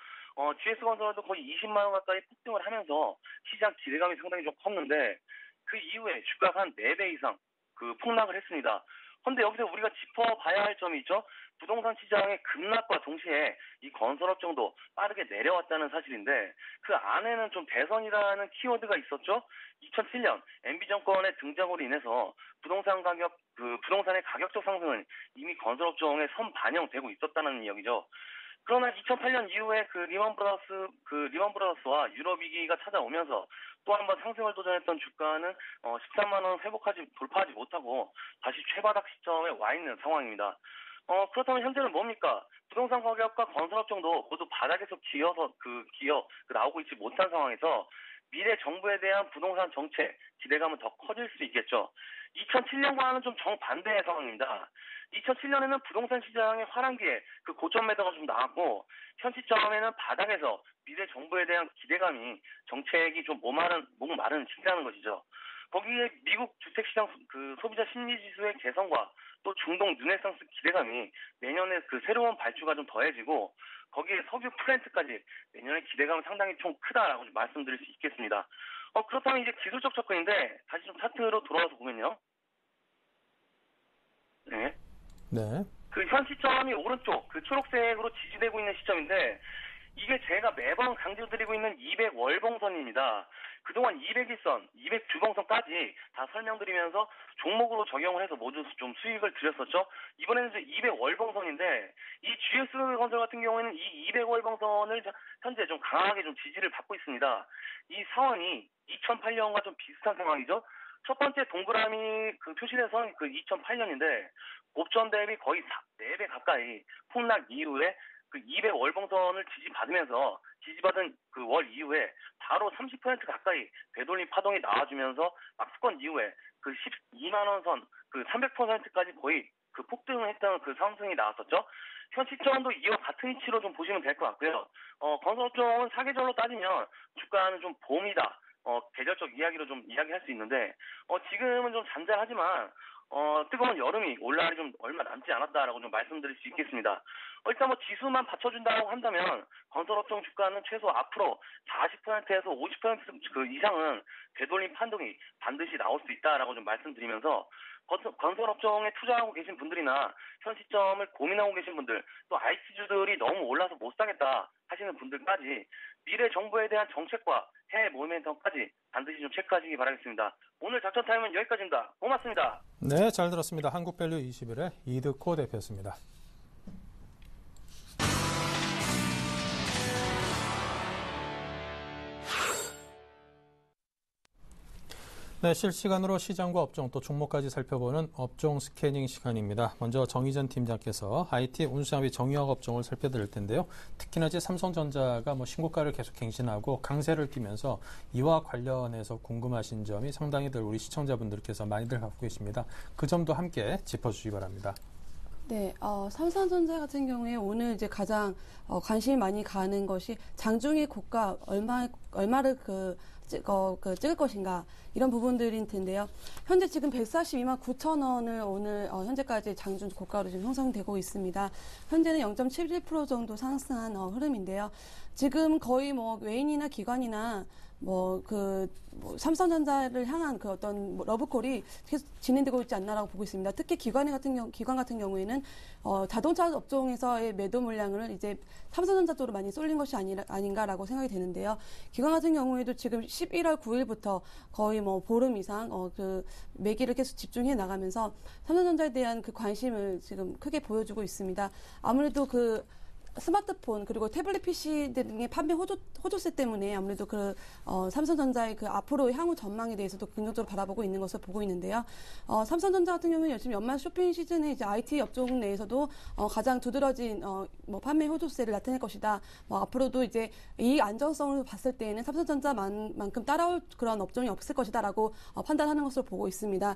GS건설도 거의 20만 원 가까이 폭등을 하면서 시장 기대감이 상당히 좀 컸는데 그 이후에 주가가 한 4배 이상 그 폭락을 했습니다. 그런데 여기서 우리가 짚어봐야 할 점이 있죠. 부동산 시장의 급락과 동시에 이 건설업종도 빠르게 내려왔다는 사실인데 그 안에는 좀 대선이라는 키워드가 있었죠. 2007년 MB 정권의 등장으로 인해서 부동산의 가격적 상승은 이미 건설업종에 선반영되고 있었다는 이야기죠. 그러나 2008년 이후에 그 리먼 브라더스와 유럽 위기가 찾아오면서 또 한 번 상승을 도전했던 주가는 13만 원 돌파하지 못하고 다시 최바닥 시점에 와 있는 상황입니다. 그렇다면 현재는 뭡니까? 부동산 가격과 건설업종도 모두 바닥에서 나오고 있지 못한 상황에서 미래 정부에 대한 부동산 정책 기대감은 더 커질 수 있겠죠. 2007년과는 좀 정반대의 상황입니다. 2007년에는 부동산 시장의 화랑기에 그 고점 매도가 좀 나왔고 현 시점에는 바닥에서 미래 정부에 대한 기대감이 정책이 좀 목마른 시기라는 것이죠. 거기에 미국 주택시장 그 소비자 심리지수의 개선과 또 중동 르네상스 기대감이 내년에 그 새로운 발주가 좀 더해지고 거기에 석유 플랜트까지 내년에 기대감은 상당히 좀 크다라고 좀 말씀드릴 수 있겠습니다. 그렇다면 이제 기술적 접근인데 다시 좀 차트로 돌아와서 보면요. 네. 그 현 시점이 오른쪽 그 초록색으로 지지되고 있는 시점인데 이게 제가 매번 강조드리고 있는 200월봉선입니다. 그동안 201선, 200주봉선까지 다 설명드리면서 종목으로 적용을 해서 모두 좀 수익을 드렸었죠. 이번에는 200월봉선인데 이 GS건설 같은 경우에는 이 200월봉선을 현재 좀 강하게 좀 지지를 받고 있습니다. 이 상황이 2008년과 좀 비슷한 상황이죠. 첫 번째 동그라미 그 표시된 선이 그 2008년인데 곱전 대비 거의 4배 가까이 폭락 이후에 그 200월봉선을 지지받으면서 지지받은 그 월 이후에 바로 30% 가까이 되돌림 파동이 나와주면서 막스권 이후에 그 12만 원 선 그 300%까지 거의 그 폭등을 했던 그 상승이 나왔었죠. 현 시점도 이와 같은 위치로 좀 보시면 될 것 같고요. 건설업종은 사계절로 따지면 주가는 좀 봄이다. 계절적 이야기로 좀 이야기할 수 있는데 지금은 좀 잔잔하지만 뜨거운 여름이 올 날이 좀 얼마 남지 않았다라고 좀 말씀드릴 수 있겠습니다. 일단 뭐 지수만 받쳐준다고 한다면 건설업종 주가는 최소 앞으로 40%에서 50% 그 이상은 되돌림 판동이 반드시 나올 수 있다라고 좀 말씀드리면서 건설업종에 투자하고 계신 분들이나 현 시점을 고민하고 계신 분들 또 IT주들이 너무 올라서 못 사겠다 하시는 분들까지 미래 정부에 대한 정책과 해외 모멘텀까지 반드시 좀 체크하시기 바라겠습니다. 오늘 작전 타임은 여기까지입니다. 고맙습니다. 네, 잘 들었습니다. 한국밸류 21의 이득호 대표였습니다. 네, 실시간으로 시장과 업종 또 종목까지 살펴보는 업종 스캐닝 시간입니다. 먼저 정의전 팀장께서 IT 운수장비 정유학 업종을 살펴드릴 텐데요. 특히나 이제 삼성전자가 신고가를 계속 갱신하고 강세를 띠면서 이와 관련해서 궁금하신 점이 상당히들 우리 시청자분들께서 많이들 갖고 계십니다. 그 점도 함께 짚어주시기 바랍니다. 네, 삼성전자 같은 경우에 오늘 이제 가장 관심이 많이 가는 것이 장중의 고가 얼마를 찍을 것인가 이런 부분들인 텐데요. 현재 지금 142만 9천 원을 오늘 현재까지 장중 고가로 지금 형성되고 있습니다. 현재는 0.71% 정도 상승한 흐름인데요. 지금 거의 외인이나 기관이나 삼성전자를 향한 그 어떤 러브콜이 계속 진행되고 있지 않나라고 보고 있습니다. 특히 기관 같은 경우에는 자동차 업종에서의 매도 물량을 이제 삼성전자 쪽으로 많이 쏠린 것이 아닌가라고 생각이 되는데요. 기관 같은 경우에도 지금 11월 9일부터 거의 보름 이상 그 매기를 계속 집중해 나가면서 삼성전자에 대한 그 관심을 지금 크게 보여주고 있습니다. 아무래도 그 스마트폰 그리고 태블릿 PC 등의 판매 호조세 때문에 아무래도 삼성전자의 그 앞으로 향후 전망에 대해서도 긍정적으로 바라보고 있는 것을 보고 있는데요. 삼성전자 같은 경우는 요즘 연말 쇼핑 시즌에 이제 IT 업종 내에서도 가장 두드러진 판매 호조세를 나타낼 것이다. 앞으로도 이제 이 안정성을 봤을 때에는 삼성전자만큼 따라올 그런 업종이 없을 것이다라고 판단하는 것으로 보고 있습니다.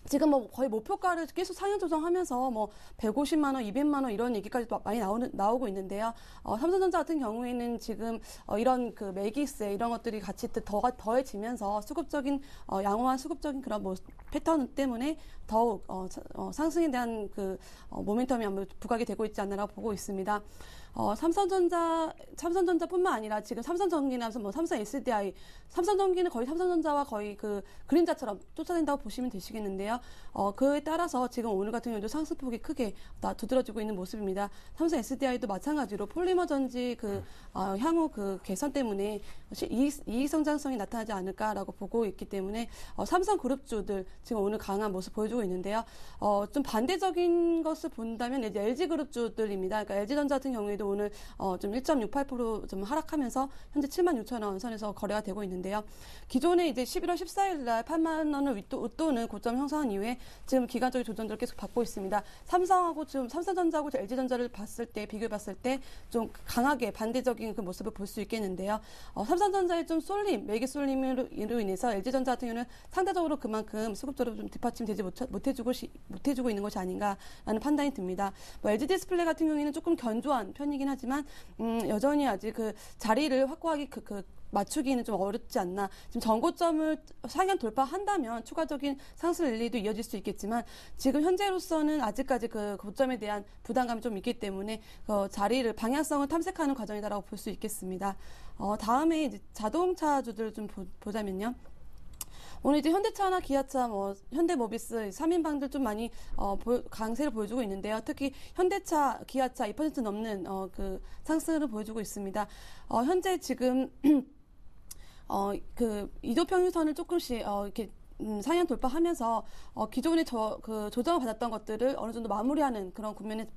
지금 거의 목표가를 계속 상향 조정하면서 150만 원, 200만 원 이런 얘기까지 많이 나오고 있는데요. 삼성전자 같은 경우에는 지금 이런 그 매기세 이런 것들이 같이 더해지면서 양호한 수급적인 그런 패턴 때문에 더욱 상승에 대한 그 모멘텀이 아무래도 부각이 되고 있지 않나라고 보고 있습니다. 삼성전자뿐만 아니라 지금 삼성전기나 삼성 SDI, 삼성전기는 거의 삼성전자와 거의 그 그림자처럼 쫓아낸다고 보시면 되시겠는데요. 그에 따라서 지금 오늘 같은 경우도 상승폭이 크게 두드러지고 있는 모습입니다. 삼성 SDI도 마찬가지로 폴리머 전지 향후 그 개선 때문에 이익 성장성이 나타나지 않을까라고 보고 있기 때문에 삼성 그룹주들 지금 오늘 강한 모습 보여주고 있는데요. 좀 반대적인 것을 본다면 이제 LG 그룹주들입니다. 그러니까 LG전자 같은 경우에도 오늘 좀 1.68% 좀 하락하면서 현재 76,000원 선에서 거래가 되고 있는데요. 기존에 이제 11월 14일 날 8만 원을 웃도는 고점 형성한 이후에 지금 기간적인 조정들을 계속 받고 있습니다. 삼성전자하고 LG전자를 비교해 봤을 때 좀 강하게 반대적인 그 모습을 볼 수 있겠는데요. 삼성전자의 좀 매기 쏠림으로 인해서 LG전자 같은 경우는 상대적으로 그만큼 수급적으로 좀 뒷받침되지 못해주고 있는 것이 아닌가라는 판단이 듭니다. LG 디스플레이 같은 경우에는 조금 견조한 편이긴 하지만 여전히 아직 그 자리를 확보하기 맞추기는 좀 어렵지 않나. 지금 전고점을 상향 돌파한다면 추가적인 상승 랠리도 이어질 수 있겠지만 지금 현재로서는 아직까지 그 고점에 대한 부담감이 좀 있기 때문에 자리를 방향성을 탐색하는 과정이다라고 볼 수 있겠습니다. 다음에 이제 자동차주들 좀 보자면요. 오늘 이제 현대차나 기아차, 현대모비스 3인방들 좀 많이 강세를 보여주고 있는데요. 특히 현대차, 기아차 2% 넘는 그 상승을 보여주고 있습니다. 현재 지금 그 이동평균선을 조금씩 이렇게 상향 돌파하면서 기존에 조정을 받았던 것들을 어느 정도 마무리하는 그런 국면에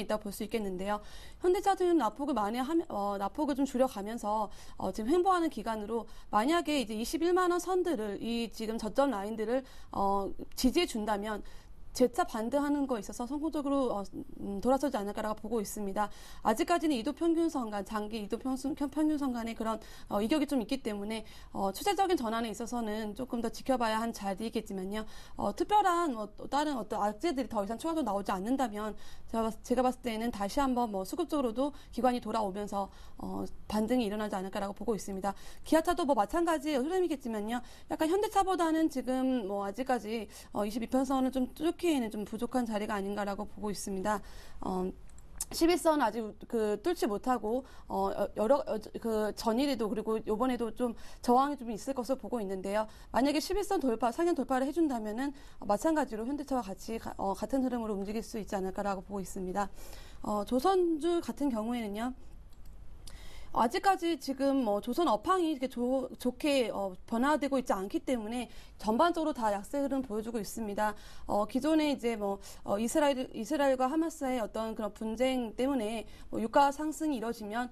있다고 볼 수 있겠는데요. 현대차들은 낙폭을 좀 줄여가면서 지금 횡보하는 기간으로 만약에 이제 21만 원 선들을 이 지금 저점 라인들을 지지해 준다면 재차 반등하는 거에 있어서 성공적으로 돌아서지 않을까라고 보고 있습니다. 아직까지는 이동평균선 장기 이동평균선 간의 그런 이격이 좀 있기 때문에 추세적인 전환에 있어서는 조금 더 지켜봐야 한 자리이겠지만요. 특별한 다른 어떤 악재들이 더 이상 추가적으로 나오지 않는다면 제가 봤을 때는 다시 한번 수급적으로도 기관이 돌아오면서 반등이 일어나지 않을까라고 보고 있습니다. 기아차도 마찬가지의 흐름이겠지만요. 약간 현대차보다는 지금 아직까지 22편선을 좀 뚫기에는 좀 부족한 자리가 아닌가라고 보고 있습니다. 11선은 아직 뚫지 못하고 전일에도 그리고 이번에도 좀 저항이 좀 있을 것으로 보고 있는데요. 만약에 11선 상향 돌파를 해준다면은 마찬가지로 현대차와 같이 같은 흐름으로 움직일 수 있지 않을까라고 보고 있습니다. 조선주 같은 경우에는요. 아직까지 지금 조선 업황이 이렇게 좋게 변화되고 있지 않기 때문에 전반적으로 다 약세 흐름 보여주고 있습니다. 기존에 이제 이스라엘과 하마스의 어떤 그런 분쟁 때문에 유가 상승이 이뤄지면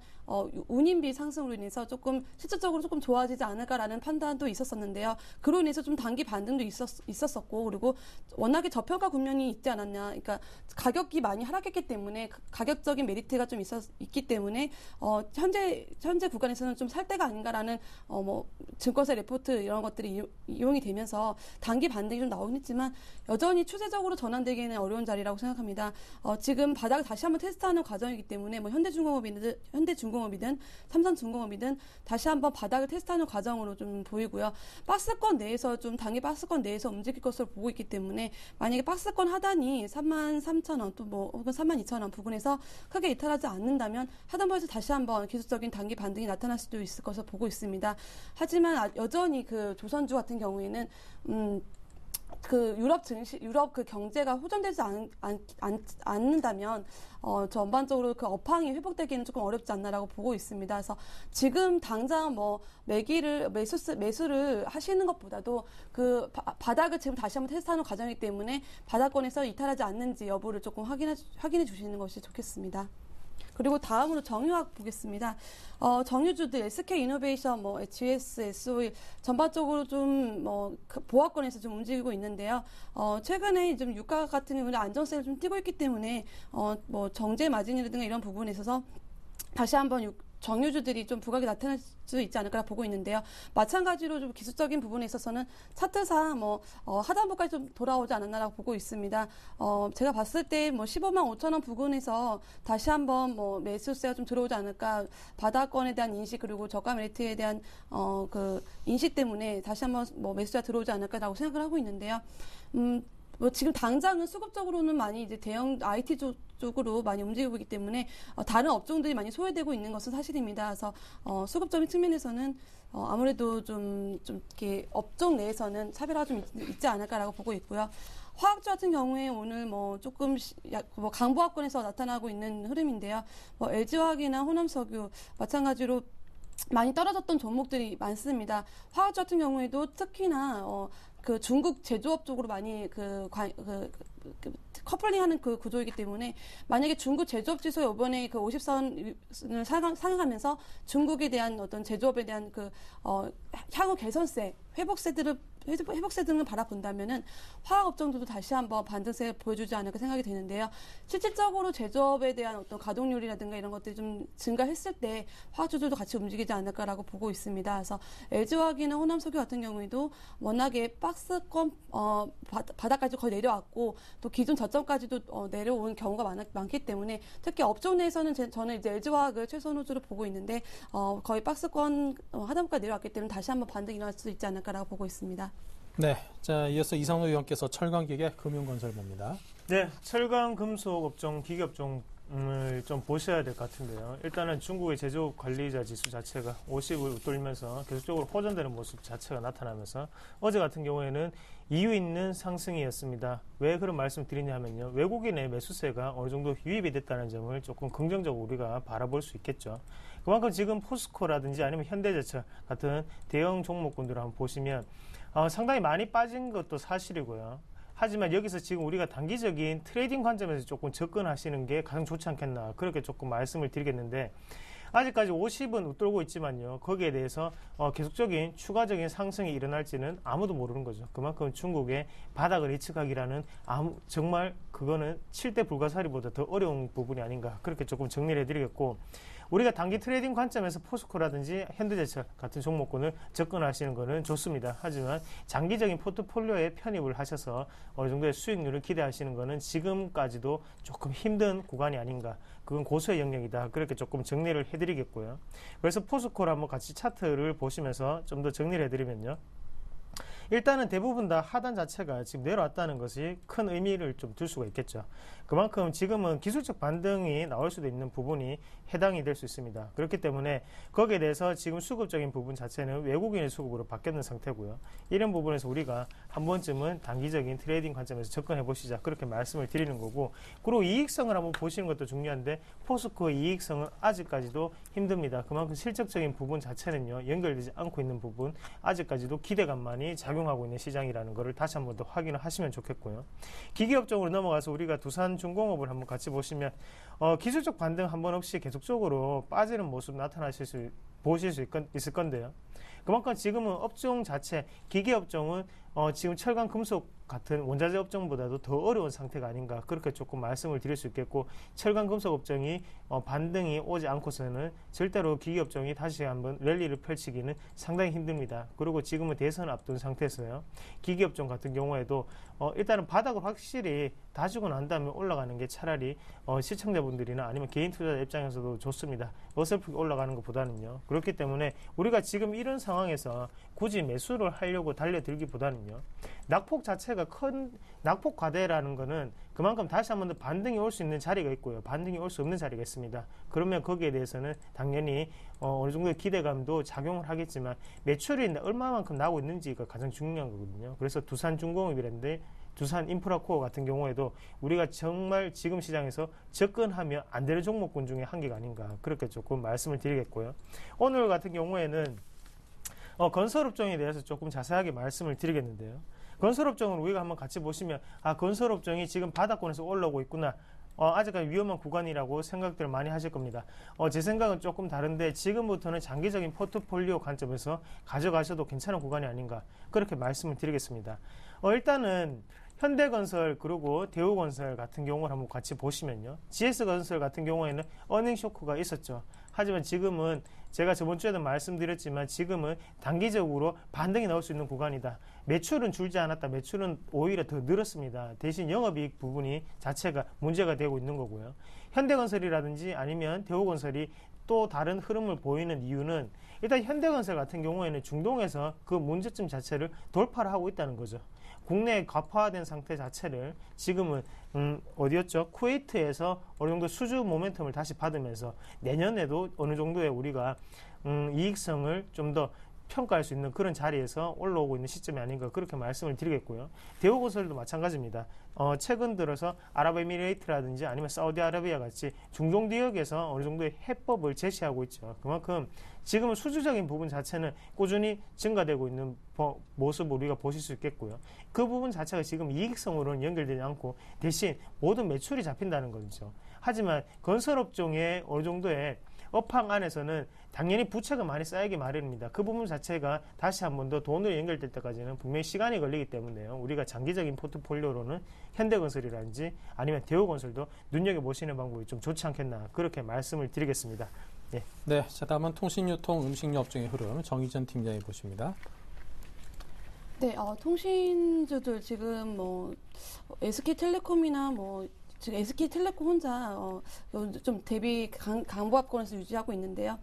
운임비 상승으로 인해서 조금 실질적으로 조금 좋아지지 않을까라는 판단도 있었었는데요. 그로 인해서 좀 단기 반등도 있었었고 그리고 워낙에 저평가 국면이 있지 않았냐. 그러니까 가격이 많이 하락했기 때문에 가격적인 메리트가 좀 있기 때문에 현재 구간에서는 좀 살 때가 아닌가라는 증권사 레포트 이런 것들이 이용이 되면서 단기 반등이 좀 나오긴 했지만 여전히 추세적으로 전환되기에는 어려운 자리라고 생각합니다. 지금 바닥을 다시 한번 테스트하는 과정이기 때문에 현대중공업이든 삼성중공업이든 다시 한번 바닥을 테스트하는 과정으로 좀 보이고요. 박스권 내에서 좀 단기 박스권 내에서 움직일 것으로 보고 있기 때문에 만약에 박스권 하단이 33,000원 또 혹은 32,000원 부근에서 크게 이탈하지 않는다면 하단부에서 다시 한번 기술적인 단기 반등이 나타날 수도 있을 것으로 보고 있습니다. 하지만 여전히 그 조선주 같은 경우에는 유럽 경제가 호전되지 않는다면 전반적으로 그 업황이 회복되기는 조금 어렵지 않나라고 보고 있습니다. 그래서 지금 당장 매수를 하시는 것보다도 그 바닥을 지금 다시 한번 테스트하는 과정이기 때문에 바닥권에서 이탈하지 않는지 여부를 조금 확인해 주시는 것이 좋겠습니다. 그리고 다음으로 정유학 보겠습니다. 정유주들 SK이노베이션, GS, SOE 전반적으로 좀 보합권에서 좀 움직이고 있는데요. 최근에 좀 유가 같은 경우는 안정세를 좀 띄고 있기 때문에 정제 마진이라든가 이런 부분에 있어서 다시 한번 정유주들이 좀 부각이 나타날 수 있지 않을까 보고 있는데요. 마찬가지로 좀 기술적인 부분에 있어서는 차트상 하단부까지 좀 돌아오지 않았나라고 보고 있습니다. 제가 봤을 때 15만 5천 원 부근에서 다시 한번 매수세가 좀 들어오지 않을까, 바닥권에 대한 인식 그리고 저가 메리트에 대한 그 인식 때문에 다시 한번 매수세가 들어오지 않을까라고 생각을 하고 있는데요. 지금 당장은 수급적으로는 많이 이제 대형 IT 쪽으로 많이 움직이고 있기 때문에 다른 업종들이 많이 소외되고 있는 것은 사실입니다. 그래서 수급적인 측면에서는 아무래도 좀 이렇게 업종 내에서는 차별화가 좀 있지 않을까라고 보고 있고요. 화학주 같은 경우에 오늘 조금 강보합권에서 나타나고 있는 흐름인데요. LG화학이나 호남석유 마찬가지로 많이 떨어졌던 종목들이 많습니다. 화학주 같은 경우에도 특히나 그 중국 제조업 쪽으로 많이 커플링하는 그 구조이기 때문에 만약에 중국 제조업 지수 이번에 그 50선을 상향하면서 중국에 대한 어떤 제조업에 대한 향후 개선세, 회복세들을 회복세 등을 바라본다면은 화학업종도 다시 한번 반등세 보여주지 않을까 생각이 되는데요. 실질적으로 제조업에 대한 어떤 가동률이라든가 이런 것들이 좀 증가했을 때 화학주들도 같이 움직이지 않을까라고 보고 있습니다. 그래서 LG화학이나 호남석유 같은 경우에도 워낙에 박스권 바닥까지 거의 내려왔고 또 기존 저점까지도 내려온 경우가 많기 때문에 특히 업종 내에서는 저는 이제 LG화학을 최선 호주로 보고 있는데 거의 박스권 하단까지 내려왔기 때문에 다시 한번 반등이 일어날 수 있지 않을까라고 보고 있습니다. 네, 자 이어서 이상로 의원께서 철강기계 금융건설 봅니다. 네, 철강 금속 업종, 기계 업종을 좀 보셔야 될 것 같은데요. 일단은 중국의 제조업 관리자 지수 자체가 50을 웃돌면서 계속적으로 호전되는 모습 자체가 나타나면서 어제 같은 경우에는 이유 있는 상승이었습니다. 왜 그런 말씀 드리냐면요. 외국인의 매수세가 어느 정도 유입이 됐다는 점을 조금 긍정적으로 우리가 바라볼 수 있겠죠. 그만큼 지금 포스코라든지 아니면 현대제철 같은 대형 종목군들을 한번 보시면 상당히 많이 빠진 것도 사실이고요. 하지만 여기서 지금 우리가 단기적인 트레이딩 관점에서 조금 접근하시는 게 가장 좋지 않겠나 그렇게 조금 말씀을 드리겠는데 아직까지 50은 웃돌고 있지만요. 거기에 대해서 계속적인 추가적인 상승이 일어날지는 아무도 모르는 거죠. 그만큼 중국의 바닥을 예측하기라는 정말 그거는 7대 불가사리보다 더 어려운 부분이 아닌가 그렇게 조금 정리를 해드리겠고 우리가 단기 트레이딩 관점에서 포스코라든지 현대제철 같은 종목군을 접근하시는 것은 좋습니다. 하지만 장기적인 포트폴리오에 편입을 하셔서 어느 정도의 수익률을 기대하시는 것은 지금까지도 조금 힘든 구간이 아닌가. 그건 고수의 영역이다. 그렇게 조금 정리를 해드리겠고요. 그래서 포스코를 한번 같이 차트를 보시면서 좀 더 정리를 해드리면요. 일단은 대부분 다 하단 자체가 지금 내려왔다는 것이 큰 의미를 좀 둘 수가 있겠죠. 그만큼 지금은 기술적 반등이 나올 수도 있는 부분이 해당이 될 수 있습니다. 그렇기 때문에 거기에 대해서 지금 수급적인 부분 자체는 외국인의 수급으로 바뀌었는 상태고요. 이런 부분에서 우리가 한 번쯤은 단기적인 트레이딩 관점에서 접근해 보시자 그렇게 말씀을 드리는 거고 그리고 이익성을 한번 보시는 것도 중요한데 포스코의 이익성은 아직까지도 힘듭니다. 그만큼 실적적인 부분 자체는요. 연결되지 않고 있는 부분 아직까지도 기대감만이 작용하고 있는 시장이라는 것을 다시 한번 더 확인을 하시면 좋겠고요. 기계업종으로 넘어가서 우리가 두산중공업을 한번 같이 보시면 기술적 반등 한 번 없이 계속적으로 빠지는 모습 보실 수 있을 건데요. 그만큼 지금은 업종 자체, 기계업종은 지금 철강 금속 같은 원자재 업종보다도 더 어려운 상태가 아닌가 그렇게 조금 말씀을 드릴 수 있겠고 철강 금속 업종이 반등이 오지 않고서는 절대로 기계업종이 다시 한번 랠리를 펼치기는 상당히 힘듭니다. 그리고 지금은 대선을 앞둔 상태에서요. 기계업종 같은 경우에도 일단은 바닥을 확실히 다지고 난 다음에 올라가는 게 차라리 시청자분들이나 아니면 개인 투자자 입장에서도 좋습니다. 어설프게 올라가는 것보다는요. 그렇기 때문에 우리가 지금 이런 상황에서 굳이 매수를 하려고 달려들기보다는요. 낙폭 자체가 큰 낙폭 과대라는 거는 그만큼 다시 한번 더 반등이 올 수 있는 자리가 있고요. 반등이 올 수 없는 자리가 있습니다. 그러면 거기에 대해서는 당연히 어느 정도의 기대감도 작용을 하겠지만 매출이 얼마만큼 나오고 있는지가 가장 중요한 거거든요. 그래서 두산중공업이라는데 두산인프라코어 같은 경우에도 우리가 정말 지금 시장에서 접근하면 안 되는 종목군 중에 한 개가 아닌가 그렇게 조금 말씀을 드리겠고요. 오늘 같은 경우에는 건설업종에 대해서 조금 자세하게 말씀을 드리겠는데요. 건설업종을 우리가 한번 같이 보시면 건설업종이 지금 바닥권에서 올라오고 있구나. 아직까지 위험한 구간이라고 생각들을 많이 하실 겁니다. 제 생각은 조금 다른데 지금부터는 장기적인 포트폴리오 관점에서 가져가셔도 괜찮은 구간이 아닌가 그렇게 말씀을 드리겠습니다. 일단은 현대건설 그리고 대우건설 같은 경우를 한번 같이 보시면요. GS건설 같은 경우에는 어닝 쇼크가 있었죠. 하지만 지금은 제가 저번 주에도 말씀드렸지만 지금은 단기적으로 반등이 나올 수 있는 구간이다. 매출은 줄지 않았다. 매출은 오히려 더 늘었습니다. 대신 영업이익 부분이 자체가 문제가 되고 있는 거고요. 현대건설이라든지 아니면 대우건설이 또 다른 흐름을 보이는 이유는 일단 현대건설 같은 경우에는 중동에서 그 문제점 자체를 돌파를 하고 있다는 거죠. 국내 가파화된 상태 자체를 지금은 어디였죠? 쿠웨이트에서 어느 정도 수주 모멘텀을 다시 받으면서 내년에도 어느 정도의 우리가 이익성을 좀 더 평가할 수 있는 그런 자리에서 올라오고 있는 시점이 아닌가 그렇게 말씀을 드리겠고요. 대우건설도 마찬가지입니다. 최근 들어서 아랍에미레이트라든지 아니면 사우디아라비아 같이 중동 지역에서 어느 정도의 해법을 제시하고 있죠. 그만큼 지금은 수주적인 부분 자체는 꾸준히 증가되고 있는 모습을 우리가 보실 수 있겠고요. 그 부분 자체가 지금 이익성으로는 연결되지 않고 대신 모든 매출이 잡힌다는 거죠. 하지만 건설업종에 어느 정도의 업황 안에서는 당연히 부채가 많이 쌓이기 마련입니다. 그 부분 자체가 다시 한 번 더 돈으로 연결될 때까지는 분명히 시간이 걸리기 때문에요. 우리가 장기적인 포트폴리오로는 현대건설이라든지 아니면 대우건설도 눈여겨보시는 방법이 좀 좋지 않겠나 그렇게 말씀을 드리겠습니다. 예. 네, 자 다음은 통신유통 음식료 업종의 흐름 정희전 팀장이 보십니다. 네, 통신주들 지금 SK텔레콤이나 지금 SK텔레콤 혼자 좀 대비 강보합권에서 유지하고 있는데요.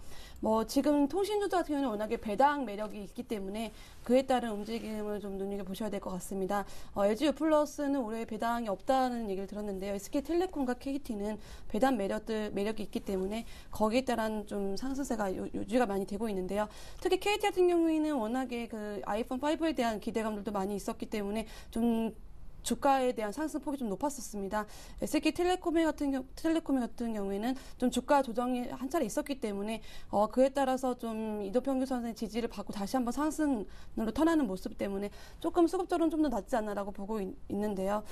지금 통신주들 같은 경우는 워낙에 배당 매력이 있기 때문에 그에 따른 움직임을 좀 눈여겨보셔야 될 것 같습니다. LG유플러스는 올해 배당이 없다는 얘기를 들었는데요. SK텔레콤과 KT는 배당 매력이 있기 때문에 거기에 따른 좀 상승세가 유지가 많이 되고 있는데요. 특히 KT 같은 경우에는 워낙에 그 아이폰 5에 대한 기대감들도 많이 있었기 때문에 좀 주가에 대한 상승폭이 좀 높았었습니다. SK텔레콤 같은 경우에는 좀 주가 조정이 한 차례 있었기 때문에 그에 따라서 좀 이동평균선의 지지를 받고 다시 한번 상승으로 턴하는 모습 때문에 조금 수급적으로는 좀 더 낫지 않나라고 보고 있는데요.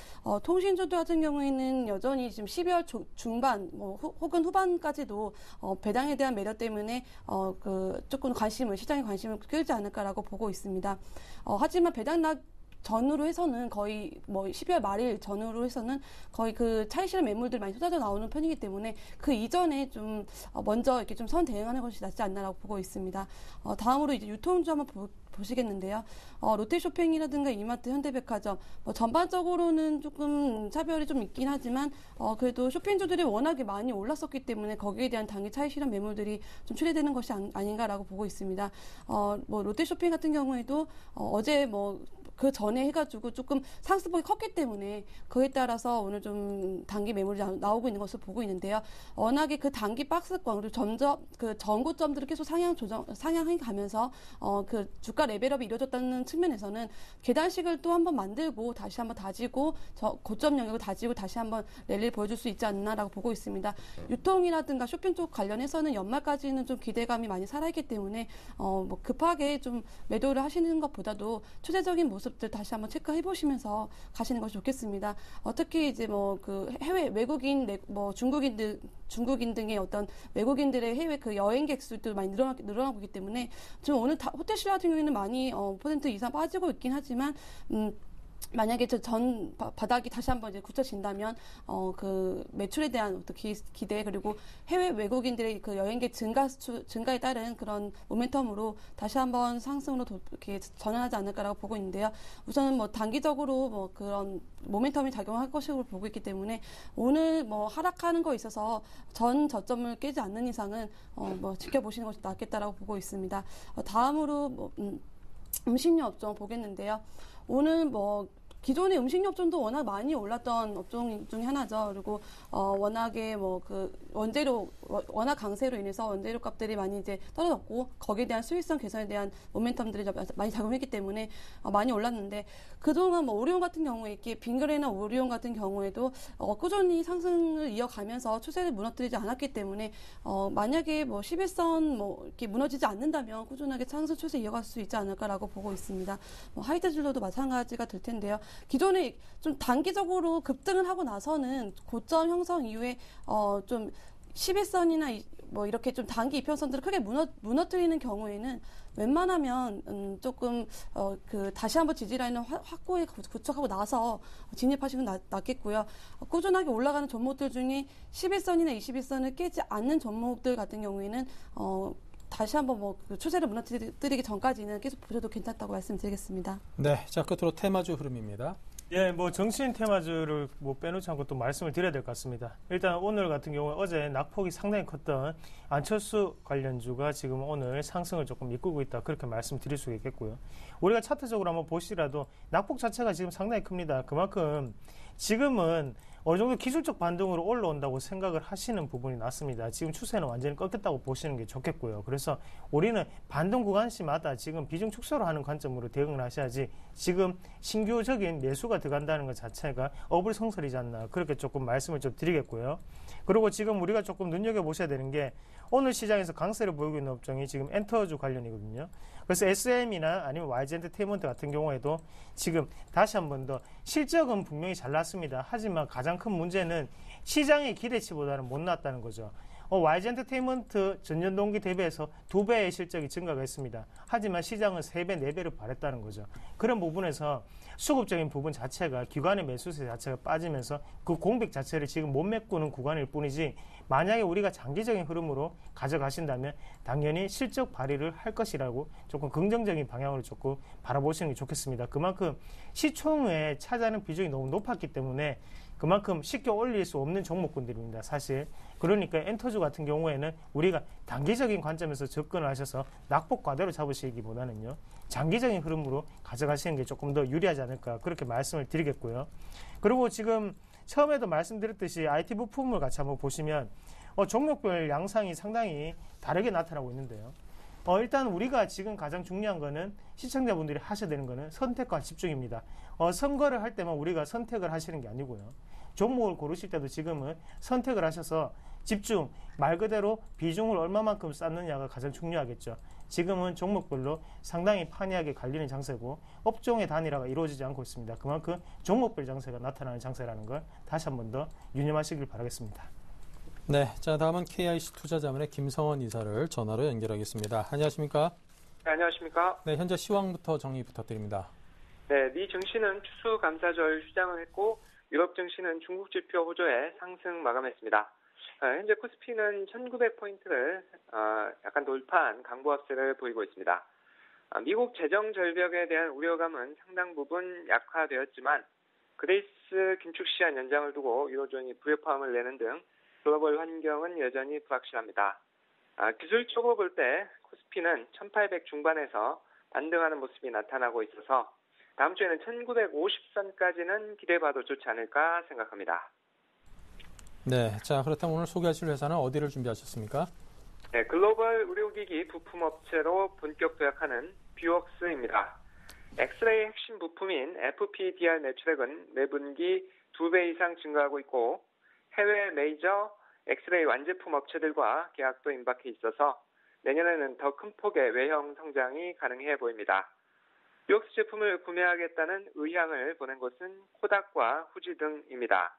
통신주들 같은 경우에는 여전히 지금 12월 중반 혹은 후반까지도 배당에 대한 매력 때문에 조금 시장의 관심을 끌지 않을까라고 보고 있습니다. 하지만 배당 전후로 해서는 거의 12월 말일 전후로 해서는 거의 그 차익 실현 매물들이 많이 쏟아져 나오는 편이기 때문에 그 이전에 좀 먼저 이렇게 좀 선 대응하는 것이 낫지 않나라고 보고 있습니다. 다음으로 이제 유통주 한번 보시겠는데요. 롯데쇼핑이라든가 이마트, 현대백화점 전반적으로는 조금 차별이 좀 있긴 하지만 그래도 쇼핑주들이 워낙에 많이 올랐었기 때문에 거기에 대한 단기 차익 실현 매물들이 좀 출회되는 것이 아닌가라고 보고 있습니다. 롯데쇼핑 같은 경우에도 어제 그 전에 해가지고 조금 상승폭이 컸기 때문에 그에 따라서 오늘 좀 단기 매물이 나오고 있는 것을 보고 있는데요. 워낙에 그 단기 박스권 그리고 점점 그 전고점들을 계속 상향해 가면서 그 주가 레벨업이 이루어졌다는 측면에서는 계단식을 또 한번 만들고 다시 한번 다지고 고점 영역을 다지고 다시 한번 랠리를 보여줄 수 있지 않나라고 보고 있습니다. 유통이라든가 쇼핑 쪽 관련해서는 연말까지는 좀 기대감이 많이 살아있기 때문에 급하게 좀 매도를 하시는 것보다도 추세적인 모습 다시 한번 체크해 보시면서 가시는 것이 좋겠습니다. 특히 이제 그 해외 외국인 중국인 등의 어떤 외국인들의 해외 그 여행객 수도 많이 늘어나고 있기 때문에 지금 오늘 호텔 시장 같은 경우에는 많이 5% 이상 빠지고 있긴 하지만 만약에 전 바닥이 다시 한번 이제 굳혀진다면 그 매출에 대한 어떤 기대 그리고 해외 외국인들의 그 여행객 증가에 따른 그런 모멘텀으로 다시 한번 상승으로 이렇게 전환하지 않을까라고 보고 있는데요. 우선은 단기적으로 그런 모멘텀이 작용할 것으로 보고 있기 때문에 오늘 하락하는 거에 있어서 전 저점을 깨지 않는 이상은 지켜보시는 것이 낫겠다라고 보고 있습니다. 다음으로 음식료 업종 보겠는데요. 오늘 기존의 음식료 업종도 워낙 많이 올랐던 업종 중에 하나죠. 그리고 워낙에 그 원재료 워낙 강세로 인해서 원재료 값들이 많이 이제 떨어졌고 거기에 대한 수익성 개선에 대한 모멘텀들이 많이 작용했기 때문에 많이 올랐는데 그동안 오리온 같은 경우에 이렇게 빙그레나 오리온 같은 경우에도 꾸준히 상승을 이어가면서 추세를 무너뜨리지 않았기 때문에 만약에 11선 이렇게 무너지지 않는다면 꾸준하게 상승 추세 이어갈 수 있지 않을까라고 보고 있습니다. 하이드진로도 마찬가지가 될 텐데요. 기존에 좀 단기적으로 급등을 하고 나서는 고점 형성 이후에 좀 11선이나 이렇게 좀 단기 이평선들을 크게 무너뜨리는 경우에는 웬만하면 조금 다시 한번 지지라인을 확고히 구축하고 나서 진입하시면 낫겠고요. 꾸준하게 올라가는 종목들 중에 11선이나 21선을 깨지 않는 종목들 같은 경우에는 다시 한번 그 추세를 무너뜨리기 전까지는 계속 보셔도 괜찮다고 말씀드리겠습니다. 네, 자 끝으로 테마주 흐름입니다. 예, 정신 테마주를 빼놓지 않고 또 말씀을 드려야 될 것 같습니다. 일단 오늘 같은 경우에 어제 낙폭이 상당히 컸던 안철수 관련주가 지금 오늘 상승을 조금 이끌고 있다. 그렇게 말씀드릴 수 있겠고요. 우리가 차트적으로 한번 보시더라도 낙폭 자체가 지금 상당히 큽니다. 그만큼 지금은 어느 정도 기술적 반등으로 올라온다고 생각을 하시는 부분이 났습니다. 지금 추세는 완전히 꺾였다고 보시는 게 좋겠고요. 그래서 우리는 반등 구간시마다 지금 비중 축소를 하는 관점으로 대응을 하셔야지 지금 신규적인 매수가 들어간다는 것 자체가 어불성설이지 않나 그렇게 조금 말씀을 좀 드리겠고요. 그리고 지금 우리가 조금 눈여겨보셔야 되는 게 오늘 시장에서 강세를 보이고 있는 업종이 지금 엔터주 관련이거든요. 그래서 SM이나 아니면 YG 엔터테인먼트 같은 경우에도 지금 다시 한 번 더 실적은 분명히 잘 났습니다. 하지만 가장 큰 문제는 시장의 기대치보다는 못 났다는 거죠. YG 엔터테인먼트 전년 동기 대비해서 2배의 실적이 증가가 했습니다. 하지만 시장은 3배, 4배를 바랬다는 거죠. 그런 부분에서 수급적인 부분 자체가 기관의 매수세 자체가 빠지면서 그 공백 자체를 지금 못 메꾸는 구간일 뿐이지, 만약에 우리가 장기적인 흐름으로 가져가신다면 당연히 실적 발휘를 할 것이라고 조금 긍정적인 방향으로 조금 바라보시는 게 좋겠습니다. 그만큼 시총에 차지하는 비중이 너무 높았기 때문에 그만큼 쉽게 올릴 수 없는 종목군들입니다, 사실. 그러니까 엔터주 같은 경우에는 우리가 단기적인 관점에서 접근을 하셔서 낙폭 과대로 잡으시기보다는요, 장기적인 흐름으로 가져가시는 게 조금 더 유리하지 않을까, 그렇게 말씀을 드리겠고요. 그리고 지금 처음에도 말씀드렸듯이 IT 부품을 같이 한번 보시면 종목별 양상이 상당히 다르게 나타나고 있는데요. 일단 우리가 지금 가장 중요한 거는 시청자분들이 하셔야 되는 거는 선택과 집중입니다. 선거를 할 때만 우리가 선택을 하시는 게 아니고요. 종목을 고르실 때도 지금은 선택을 하셔서 집중, 말 그대로 비중을 얼마만큼 쌓느냐가 가장 중요하겠죠. 지금은 종목별로 상당히 판이하게 갈리는 장세고 업종의 단일화가 이루어지지 않고 있습니다. 그만큼 종목별 장세가 나타나는 장세라는 걸 다시 한 번 더 유념하시길 바라겠습니다. 네, 자 다음은 KIC 투자자문의 김성원 이사를 전화로 연결하겠습니다. 안녕하십니까? 네, 안녕하십니까? 네, 현재 시황부터 정리 부탁드립니다. 네, 미 증시는 추수감사절 휴장을 했고 유럽 증시는 중국 지표 호조에 상승 마감했습니다. 현재 코스피는 1900포인트를 약간 돌파한 강보합세를 보이고 있습니다. 미국 재정 절벽에 대한 우려감은 상당 부분 약화되었지만 그레이스 긴축 시한 연장을 두고 유로존이 불협화음을 내는 등 글로벌 환경은 여전히 불확실합니다. 기술적으로 볼 때 코스피는 1800 중반에서 반등하는 모습이 나타나고 있어서 다음 주에는 1950선까지는 기대해봐도 좋지 않을까 생각합니다. 네, 자 그렇다면 오늘 소개하실 회사는 어디를 준비하셨습니까? 네, 글로벌 의료기기 부품업체로 본격 도약하는 뷰웍스입니다. 엑스레이 핵심 부품인 FPDR 매출액은 매분기 2배 이상 증가하고 있고 해외 메이저 엑스레이 완제품 업체들과 계약도 임박해 있어서 내년에는 더 큰 폭의 외형 성장이 가능해 보입니다. 뷰웍스 제품을 구매하겠다는 의향을 보낸 곳은 코닥과 후지 등입니다.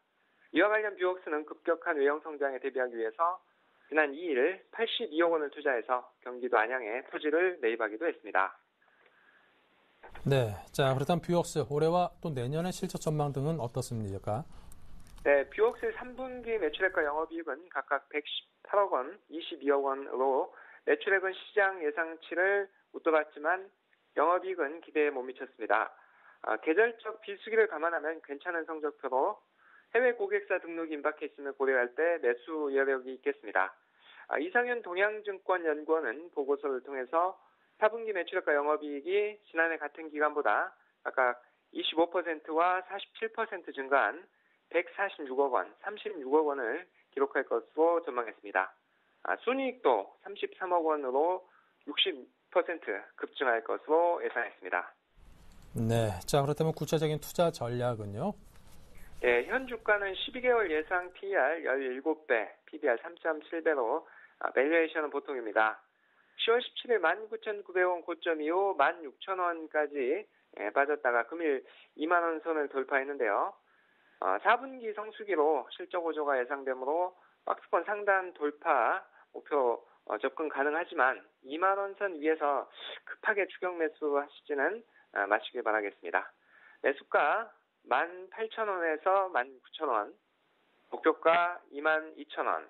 이와 관련 뷰웍스는 급격한 외형 성장에 대비하기 위해서 지난 2일 82억 원을 투자해서 경기도 안양에 토지를 매입하기도 했습니다. 네, 자 그렇다면 뷰웍스 올해와 또 내년의 실적 전망 등은 어떻습니까? 네, 뷰웍스의 3분기 매출액과 영업이익은 각각 118억 원, 22억 원으로 매출액은 시장 예상치를 웃돌았지만 영업이익은 기대에 못 미쳤습니다. 계절적 비수기를 감안하면 괜찮은 성적표로 해외 고객사 등록이 임박해 있음을 고려할 때 매수 여력이 있겠습니다. 이상윤 동양증권연구원은 보고서를 통해서 4분기 매출액과 영업이익이 지난해 같은 기간보다 각각 25%와 47% 증가한 146억 원, 36억 원을 기록할 것으로 전망했습니다. 순이익도 33억 원으로 60% 급증할 것으로 예상했습니다. 네, 자 그렇다면 구체적인 투자 전략은요? 네, 현 주가는 12개월 예상 PER 17배, PBR 3.7배로 밸류에이션은 보통입니다. 10월 17일 19,900원 고점 이후 16,000원까지 빠졌다가 금일 2만 원 선을 돌파했는데요. 4분기 성수기로 실적 호조가 예상되므로 박스권 상단 돌파 목표 접근 가능하지만 2만 원 선 위에서 급하게 추격 매수하시지는 마시길 바라겠습니다. 매수가 18,000원에서 19,000원, 목표가 22,000원,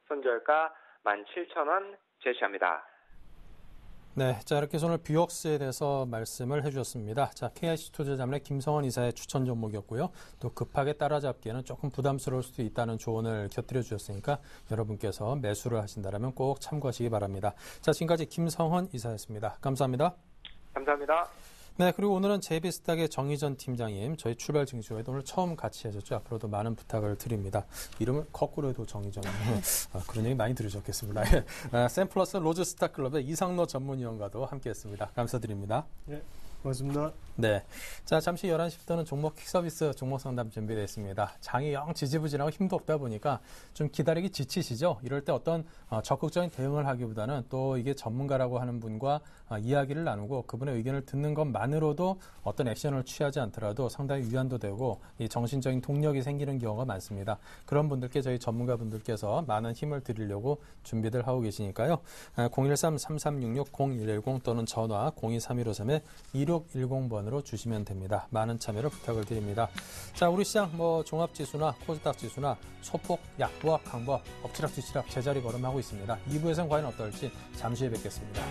손절가 17,000원 제시합니다. 네, 자 이렇게 오늘 뷰웍스에 대해서 말씀을 해주셨습니다. 자, KIC 투자자문의 김성원 이사의 추천 종목이었고요. 또 급하게 따라잡기에는 조금 부담스러울 수도 있다는 조언을 곁들여 주셨으니까 여러분께서 매수를 하신다면 꼭 참고하시기 바랍니다. 자, 지금까지 김성원 이사였습니다. 감사합니다. 감사합니다. 네, 그리고 오늘은 제비스탁의 정희전 팀장님, 저희 출발 증시회도 오늘 처음 같이 하셨죠. 앞으로도 많은 부탁을 드립니다. 이름을 거꾸로 해도 정희전. 그런 얘기 많이 들으셨겠습니다. 샘플러스 로즈스탁 클럽의 이상로 전문위원과도 함께했습니다. 감사드립니다. 네, 고맙습니다. 네. 자, 잠시 11시부터는 종목 퀵서비스 종목 상담 준비되어 있습니다. 장이 영 지지부진하고 힘도 없다 보니까 좀 기다리기 지치시죠? 이럴 때 어떤 적극적인 대응을 하기보다는 또 이게 전문가라고 하는 분과 이야기를 나누고 그분의 의견을 듣는 것만으로도 어떤 액션을 취하지 않더라도 상당히 위안도 되고 이 정신적인 동력이 생기는 경우가 많습니다. 그런 분들께 저희 전문가분들께서 많은 힘을 드리려고 준비들 하고 계시니까요. 013-3366-0110 또는 전화 023153-2610번으로 주시면 됩니다. 많은 참여를 부탁을 드립니다. 자, 우리 시장 종합지수나 코스닥 지수나 소폭, 약보합, 강보합, 엎치락뒤치락 제자리 걸음하고 있습니다. 2부에서는 과연 어떨지 잠시 후에 뵙겠습니다.